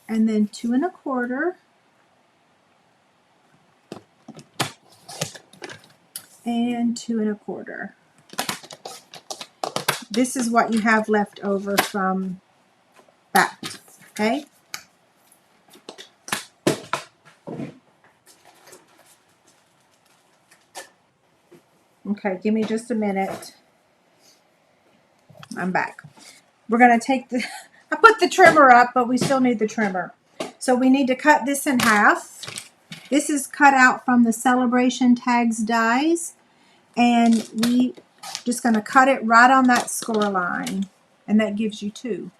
And then 2 1/4. And 2 1/4. This is what you have left over from that, okay? Okay, give me just a minute. I'm back. We're going to take the, I put the trimmer up, but we still need the trimmer. So we need to cut this in half. This is cut out from the Celebration Tags dies. And we just going to cut it right on that score line. And that gives you 2.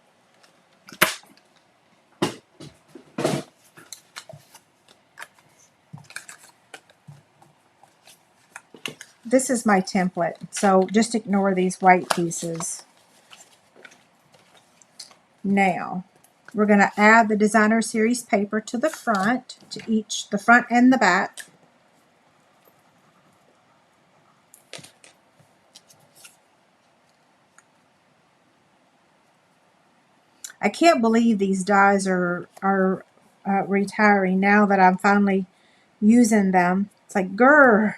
This is my template, so just ignore these white pieces. Now, we're going to add the designer series paper to the front, to each, the front and the back. I can't believe these dies are retiring now that I'm finally using them. It's like, grr.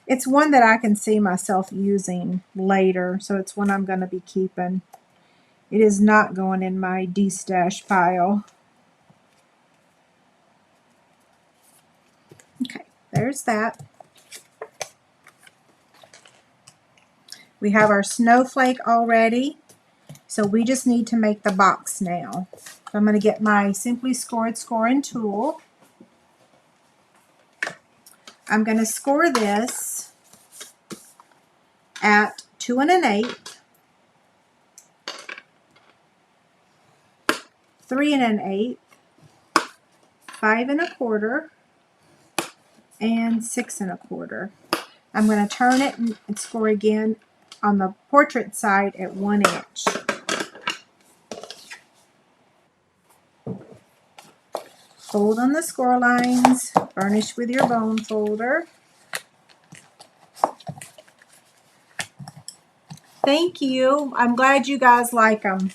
It's one that I can see myself using later, so it's one I'm going to be keeping. It is not going in my de-stash pile. Okay, there's that. We have our snowflake already, so we just need to make the box now. So I'm going to get my Simply Scored scoring tool. I'm going to score this at 2 1/8, 3 1/8, 5 1/4, and 6 1/4. I'm going to turn it and score again on the portrait side at 1 inch. Fold on the score lines, burnish with your bone folder. Thank you. I'm glad you guys like them.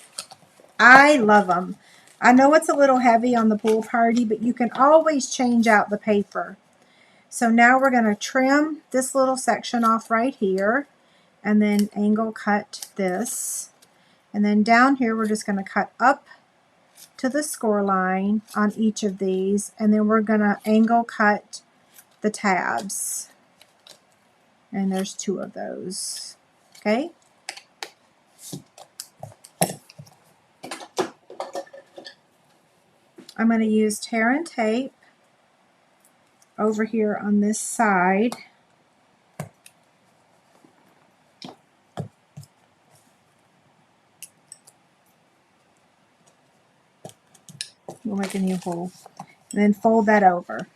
I love them. I know it's a little heavy on the pool party, but you can always change out the paper. So now we're going to trim this little section off right here and then angle cut this. And then down here we're just going to cut up to the score line on each of these, and then we're going to angle cut the tabs. And there's 2 of those. Okay? I'm going to use tear and tape over here on this side. We'll make a new hole. And then fold that over.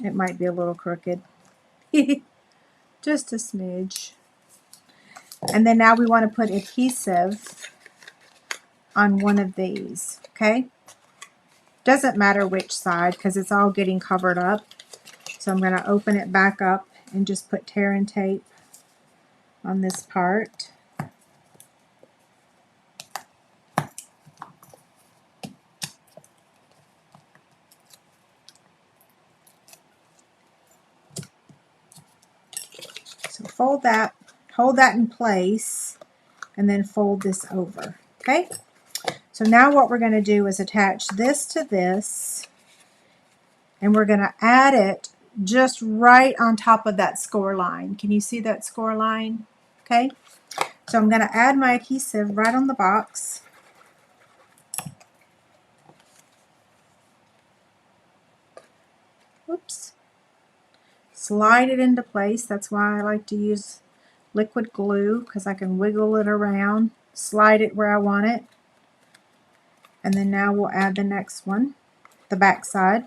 It might be a little crooked. Just a smidge. And then now we want to put adhesive on one of these, okay? Doesn't matter which side because it's all getting covered up. So I'm going to open it back up and just put tear and tape on this part. So fold that, hold that in place, and then fold this over, okay? So now what we're going to do is attach this to this, and we're going to add it just right on top of that score line. Can you see that score line? Okay, so I'm going to add my adhesive right on the box. Oops. Slide it into place. That's why I like to use liquid glue, because I can wiggle it around, slide it where I want it. And then now we'll add the next one, the back side.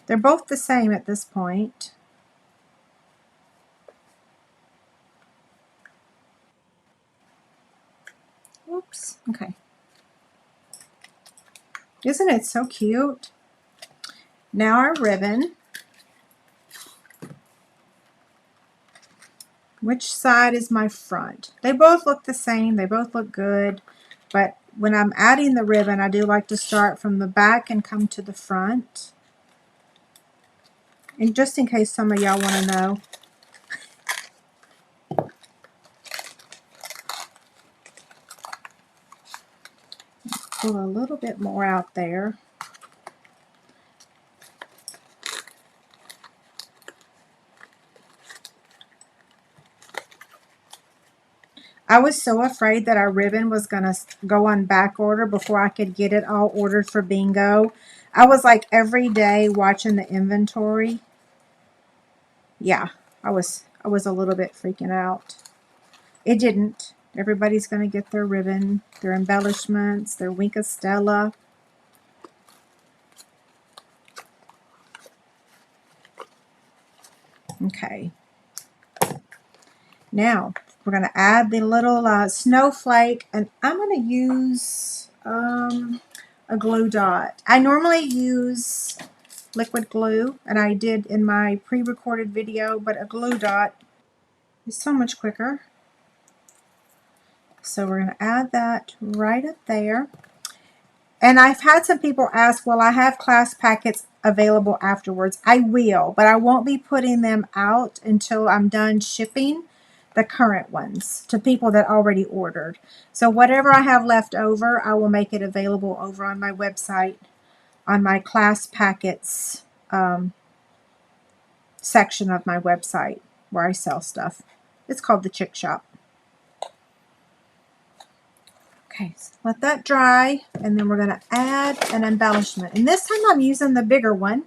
They're both the same at this point. Oops, okay. Isn't it so cute? Now our ribbon. Which side is my front? They both look the same. They both look good. But when I'm adding the ribbon, I do like to start from the back and come to the front. And just in case some of y'all want to know. Pull a little bit more out there. I was so afraid that our ribbon was going to go on back order before I could get it all ordered for bingo. I was like every day watching the inventory. Yeah, I was a little bit freaking out. It didn't. Everybody's going to get their ribbon, their embellishments, their Wink of Stella. Okay. Now, we're going to add the little snowflake, and I'm going to use a glue dot. I normally use liquid glue, and I did in my pre-recorded video, but a glue dot is so much quicker. So we're going to add that right up there. And I've had some people ask, well, I have class packets available afterwards. I will, but I won't be putting them out until I'm done shipping the current ones to people that already ordered. So whatever I have left over, I will make it available over on my website, on my class packets section of my website where I sell stuff. It's called the Chick Shop. Okay, so let that dry, and then we're going to add an embellishment. And this time I'm using the bigger one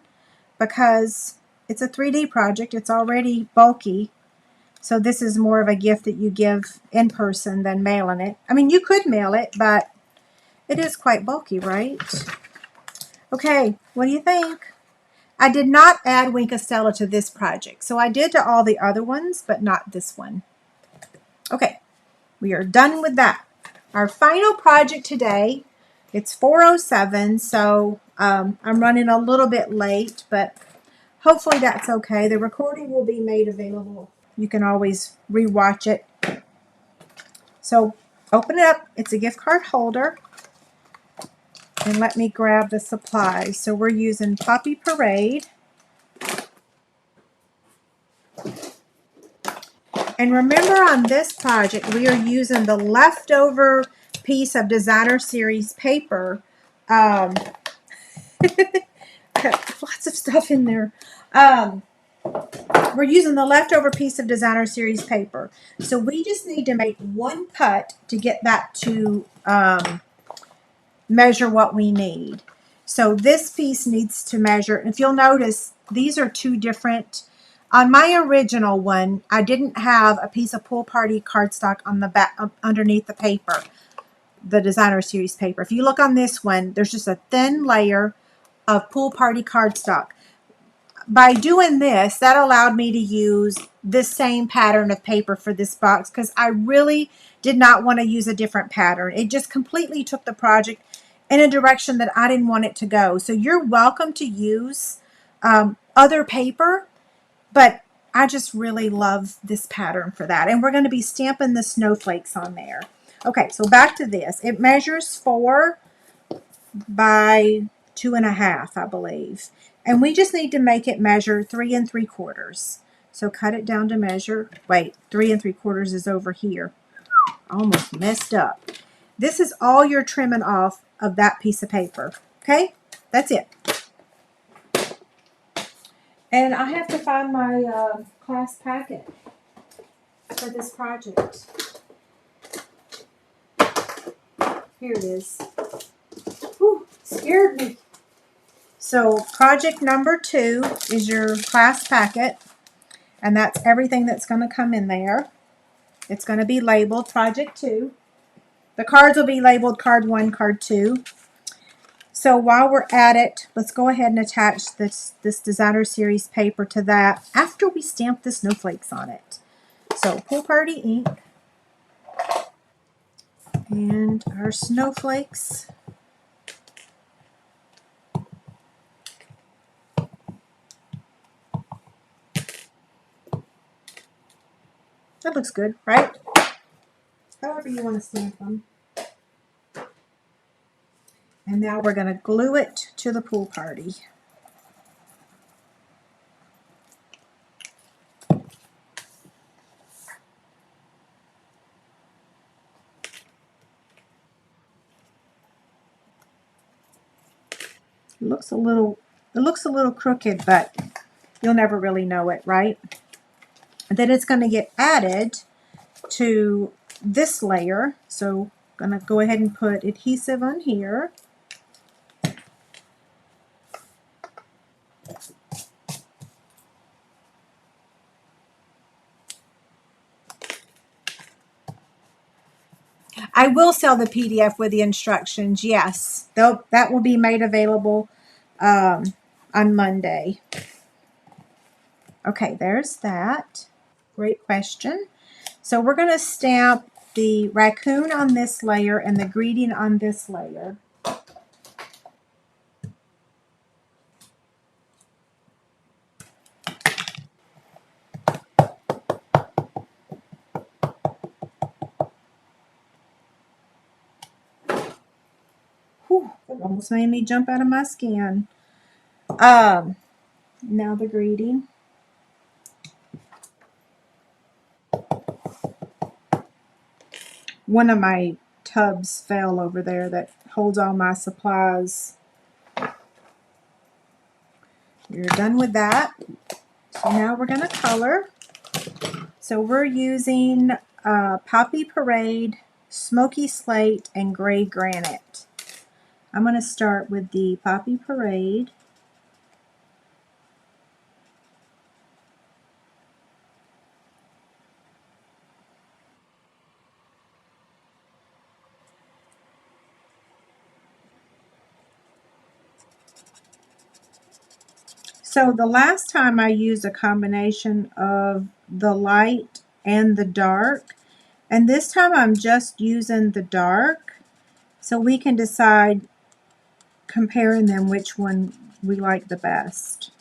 because it's a 3D project. It's already bulky. So this is more of a gift that you give in person than mailing it. I mean, you could mail it, but it is quite bulky, right? Okay, what do you think? I did not add Wink of Stella to this project. So I did to all the other ones, but not this one. Okay, we are done with that. Our final project today, it's 4:07, so I'm running a little bit late, but hopefully that's okay. The recording will be made available. You can always rewatch it. So open it up. It's a gift card holder. And let me grab the supplies. So we're using Poppy Parade. And remember, on this project, we are using the leftover piece of Designer Series paper. Lots of stuff in there. We're using the leftover piece of Designer Series paper. So we just need to make one cut to get that to measure what we need. So this piece needs to measure. If you'll notice, these are two different. On my original one, I didn't have a piece of Pool Party cardstock on the back underneath the paper, the Designer Series paper. If you look on this one, there's just a thin layer of Pool Party cardstock. By doing this, that allowed me to use this same pattern of paper for this box because I really did not want to use a different pattern. It just completely took the project in a direction that I didn't want it to go. So you're welcome to use other paper, but I just really love this pattern for that. And we're going to be stamping the snowflakes on there. Okay, so back to this. It measures 4 by 2.5, I believe. And we just need to make it measure 3 3/4. So cut it down to measure. Wait, 3 3/4 is over here. Almost messed up. This is all you're trimming off of that piece of paper. Okay? That's it. And I have to find my class packet for this project. Here it is. Whew, scared me. So project number 2 is your class packet, and that's everything that's going to come in there. It's going to be labeled project 2. The cards will be labeled card 1, card 2. So while we're at it, let's go ahead and attach this Designer Series paper to that after we stamp the snowflakes on it. So Pool Party ink and our snowflakes. That looks good, right? However you want to stamp them. And now we're going to glue it to the Pool Party. It looks a little crooked, but you'll never really know it, right? And then it's going to get added to this layer. So I'm going to go ahead and put adhesive on here. I will sell the PDF with the instructions. Yes, that will be made available on Monday. Okay, there's that. Great question. So we're going to stamp the raccoon on this layer and the greeting on this layer. Whew, it almost made me jump out of my skin. Now the greeting. One of my tubs fell over there that holds all my supplies. You're done with that. So now we're going to color. So we're using Poppy Parade, Smoky Slate, and Gray Granite. I'm going to start with the Poppy Parade. So the last time I used a combination of the light and the dark, and this time I'm just using the dark, so we can decide, comparing them, which one we like the best.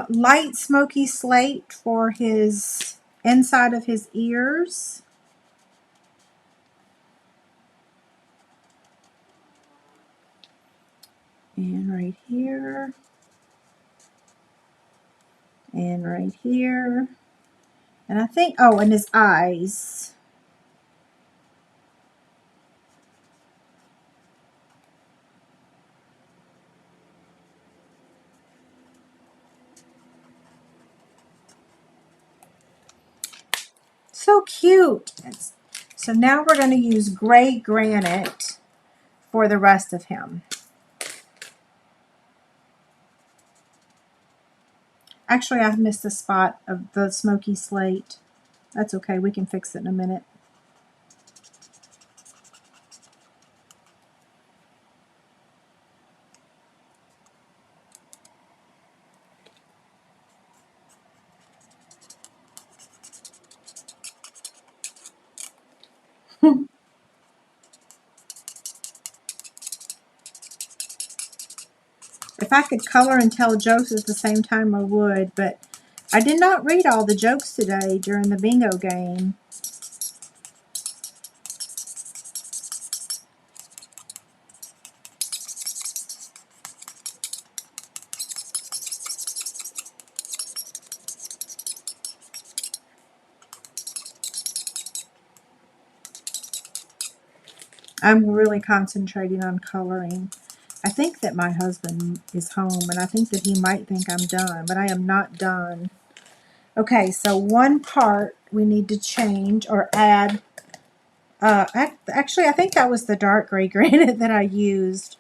Light smoky slate for his inside of his ears. And right here. And right here. And I think, oh, and his eyes. So cute. So now we're going to use gray granite for the rest of him. Actually, I've missed the spot of the smoky slate. That's okay. We can fix it in a minute. If I could color and tell jokes at the same time, I would, but I did not read all the jokes today during the bingo game. I'm really concentrating on coloring. I think that my husband is home, and I think that he might think I'm done, but I am not done. Okay, so one part we need to change or add. Actually, I think that was the dark gray granite that I used.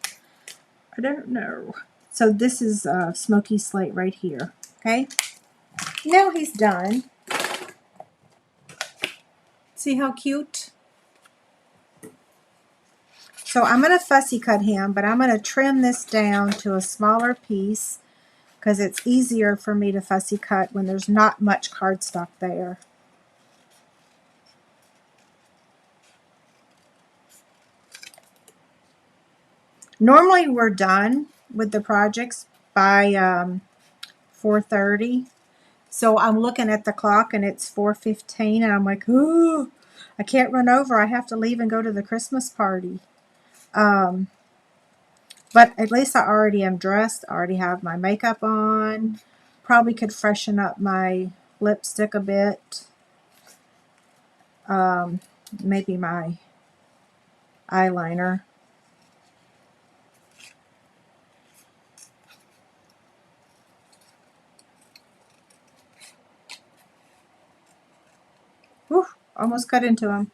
I don't know. So this is smoky slate right here. Okay, now he's done. See how cute? So I'm going to fussy cut him, but I'm going to trim this down to a smaller piece because it's easier for me to fussy cut when there's not much cardstock there. Normally we're done with the projects by 4:30. So I'm looking at the clock and it's 4:15 and I'm like, ooh, I can't run over. I have to leave and go to the Christmas party. But at least I already am dressed. I already have my makeup on. Probably could freshen up my lipstick a bit. Maybe my eyeliner. Whew, almost cut into him.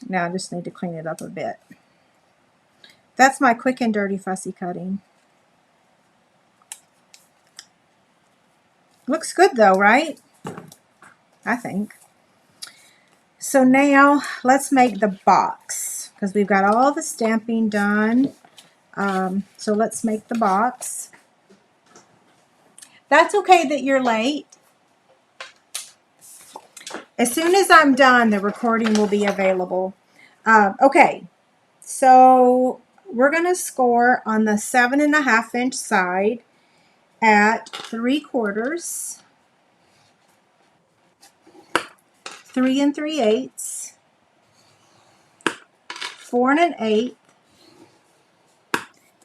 Now I just need to clean it up a bit. That's my quick and dirty fussy cutting. Looks good though, right? I think. So now let's make the box because we've got all the stamping done. So let's make the box. That's okay that you're late. As soon as I'm done, the recording will be available. Okay, so we're going to score on the 7.5 inch side at 3/4, 3 3/8, 4 1/8,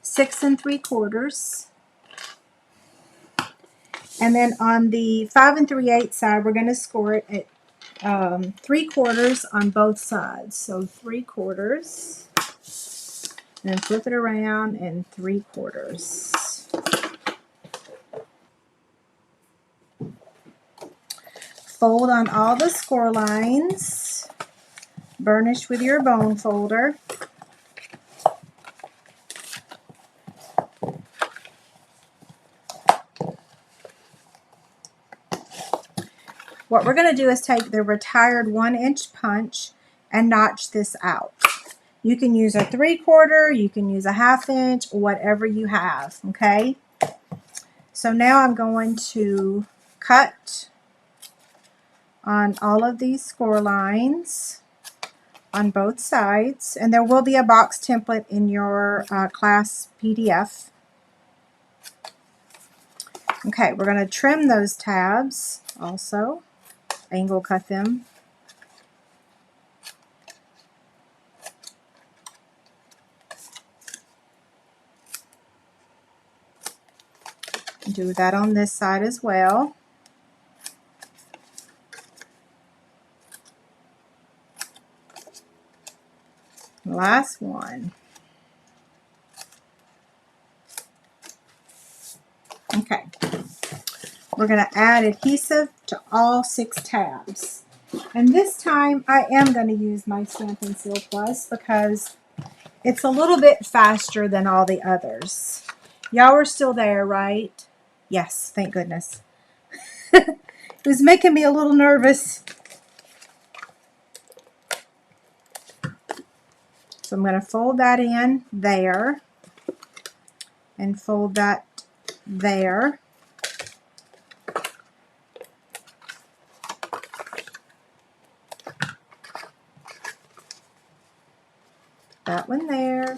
6 3/4. And then on the 5 3/8 side, we're going to score it at 3/4 on both sides. So 3/4, and then flip it around and 3/4. Fold on all the score lines. Burnish with your bone folder. What we're going to do is take the retired 1 inch punch and notch this out. You can use a 3/4, you can use a 1/2 inch, whatever you have, okay? So now I'm going to cut on all of these score lines on both sides, and there will be a box template in your class PDF. Okay, we're going to trim those tabs also, angle cut them. Do that on this side as well. Last one. Okay. we're going to add adhesive to all 6 tabs. And this time I am going to use my Stampin' Seal Plus because it's a little bit faster than all the others. Y'all are still there, right? Yes, thank goodness. It was making me a little nervous. So I'm going to fold that in there and fold that there. That one there.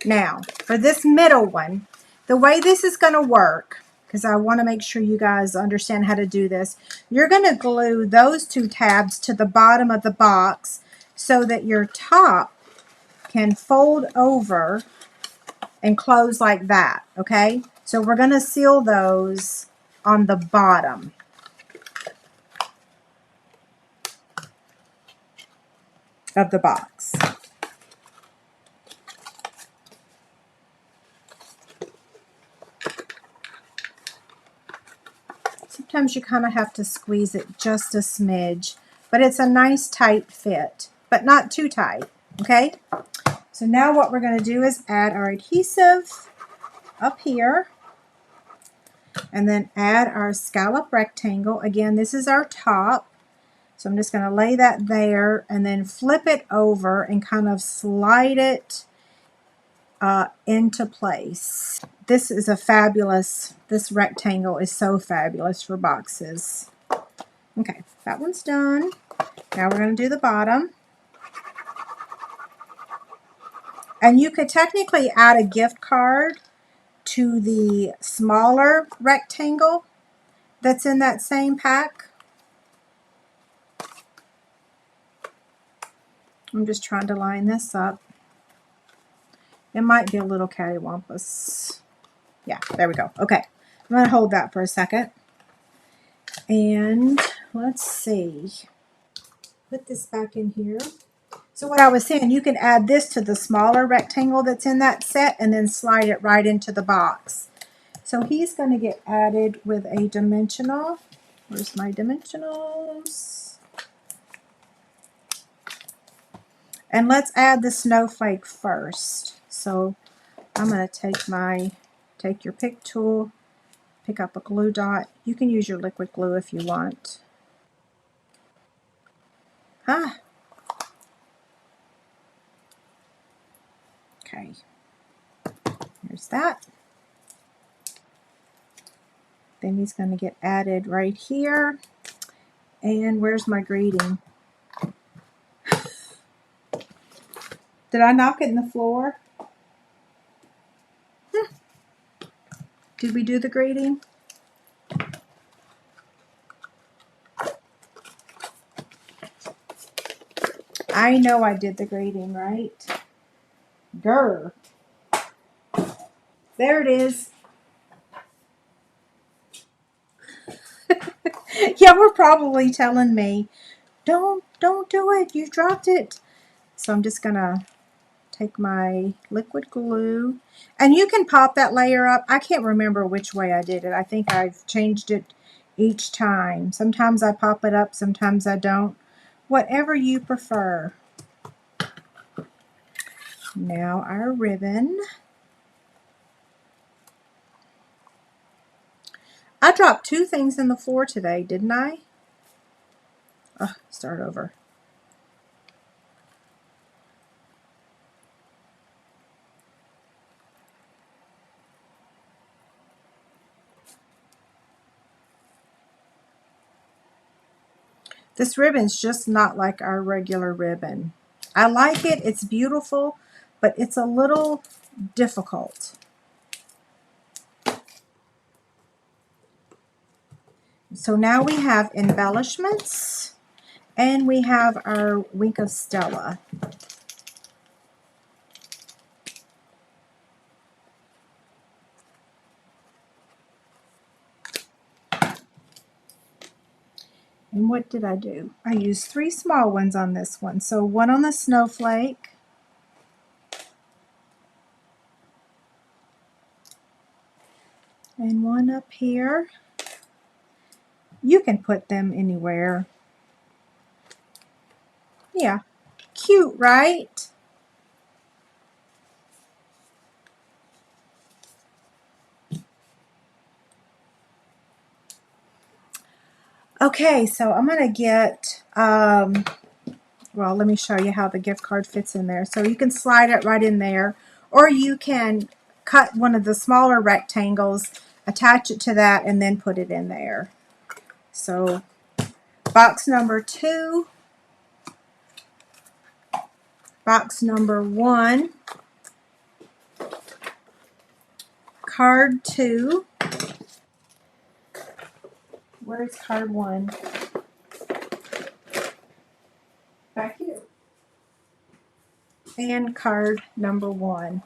Now, for this middle one, the way this is going to work, because I want to make sure you guys understand how to do this, you're going to glue those 2 tabs to the bottom of the box so that your top can fold over and close like that, okay? So we're going to seal those on the bottom. Of the box. Sometimes you kind of have to squeeze it just a smidge, but it's a nice tight fit, but not too tight, okay? So now what we're going to do is add our adhesive up here and then add our scallop rectangle. Again, this is our top. So I'm just going to lay that there and then flip it over and kind of slide it into place. This is a fabulous, this rectangle is so fabulous for boxes. Okay, that one's done. Now we're going to do the bottom. And you could technically add a gift card to the smaller rectangle that's in that same pack. I'm just trying to line this up. It might be a little cattywampus. Yeah, there we go. Okay, I'm going to hold that for a second. And let's see. Put this back in here. So what I was saying, you can add this to the smaller rectangle that's in that set and then slide it right into the box. So he's going to get added with a dimensional. Where's my dimensionals? And let's add the snowflake first. So I'm going to take your pick tool, pick up a glue dot. You can use your liquid glue if you want. Okay. There's that. Then he's going to get added right here. And where's my greeting? Did I knock it in the floor? Did we do the greeting? I know I did the greeting, right? Grr. There it is. Yeah, we're probably telling me, don't do it. You dropped it. So I'm just going to take my liquid glue. And you can pop that layer up. I can't remember which way I did it. I think I've changed it each time. Sometimes I pop it up, sometimes I don't. Whatever you prefer. Now our ribbon. I dropped 2 things in the floor today, didn't I? Oh, start over. This ribbon's just not like our regular ribbon. I like it, it's beautiful, but it's a little difficult. So now we have embellishments and we have our Wink of Stella. And what did I do? I used 3 small ones on this one. So one on the snowflake, and one up here. You can put them anywhere. Yeah. Cute, right? Okay, so I'm going to get, well, let me show you how the gift card fits in there. So you can slide it right in there, or you can cut one of the smaller rectangles, attach it to that, and then put it in there. So box number 2, box number 1, card 2. Where's card 1? Back here. And card number 1.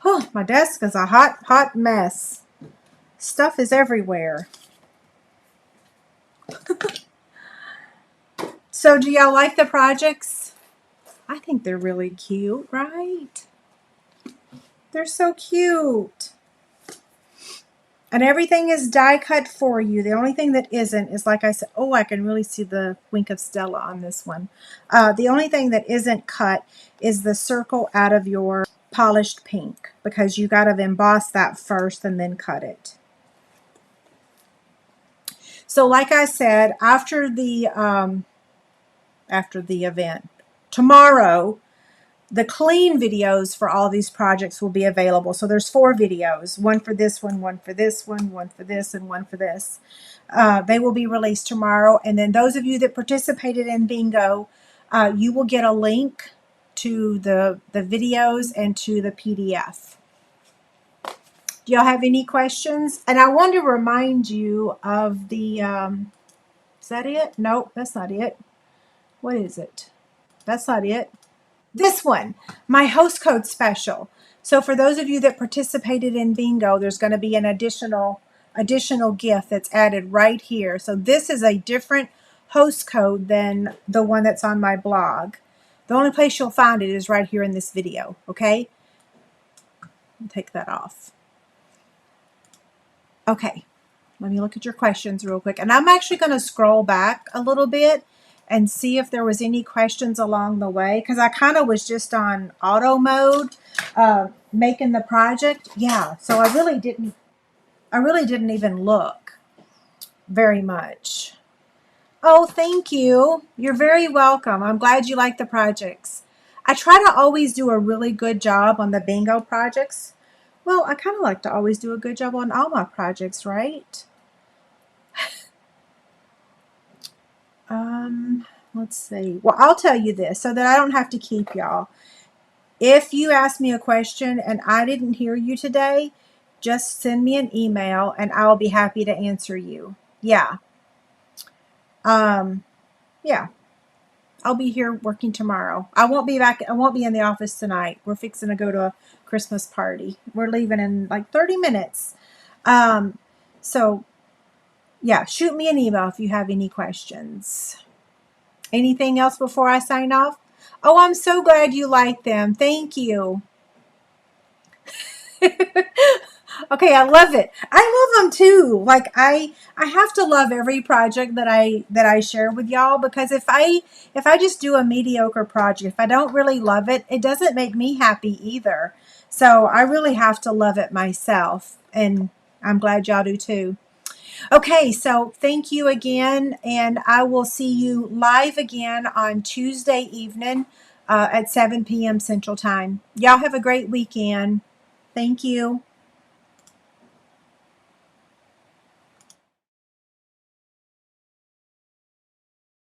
Oh, my desk is a hot mess. Stuff is everywhere. So do y'all like the projects? I think they're really cute, right? They're so cute. And everything is die cut for you. The only thing that isn't is, like I said, oh, I can really see the wink of Stella on this one. The only thing that isn't cut is the circle out of your polished pink, because you got to emboss that first and then cut it. So like I said, after the event, tomorrow, the clean videos for all these projects will be available. So there's 4 videos, one for this one for this one for this, and one for this. They will be released tomorrow. And then those of you that participated in bingo, you will get a link to the videos and to the PDF. Do y'all have any questions? And I want to remind you of the, is that it? Nope, that's not it. What is it? That's not it. This one, my host code special. So for those of you that participated in bingo, there's going to be an additional gift that's added right here. So this is a different host code than the one that's on my blog. The only place you'll find it is right here in this video, okay? I'll take that off. Okay, let me look at your questions real quick. And I'm actually going to scroll back a little bit and see if there was any questions along the way, because I kind of was just on auto mode making the project. Yeah, so I really didn't even look very much. Oh, thank you. You're very welcome. I'm glad you like the projects. I try to always do a really good job on the bingo projects. Well, I kind of like to always do a good job on all my projects, right? Let's see. Well, I'll tell you this so that I don't have to keep y'all. If you ask me a question and I didn't hear you today, just send me an email and I'll be happy to answer you. Yeah. Yeah. I'll be here working tomorrow. I won't be in the office tonight. We're fixing to go to a Christmas party. We're leaving in like 30 minutes. So yeah, shoot me an email if you have any questions. Anything else before I sign off? Oh, I'm so glad you like them. Thank you. Okay, I love it. I love them too. Like I have to love every project that I share with y'all, because if I just do a mediocre project, if I don't really love it, it doesn't make me happy either. So I really have to love it myself, and I'm glad y'all do too. Okay, so thank you again, and I will see you live again on Tuesday evening at 7 p.m. Central Time. Y'all have a great weekend. Thank you.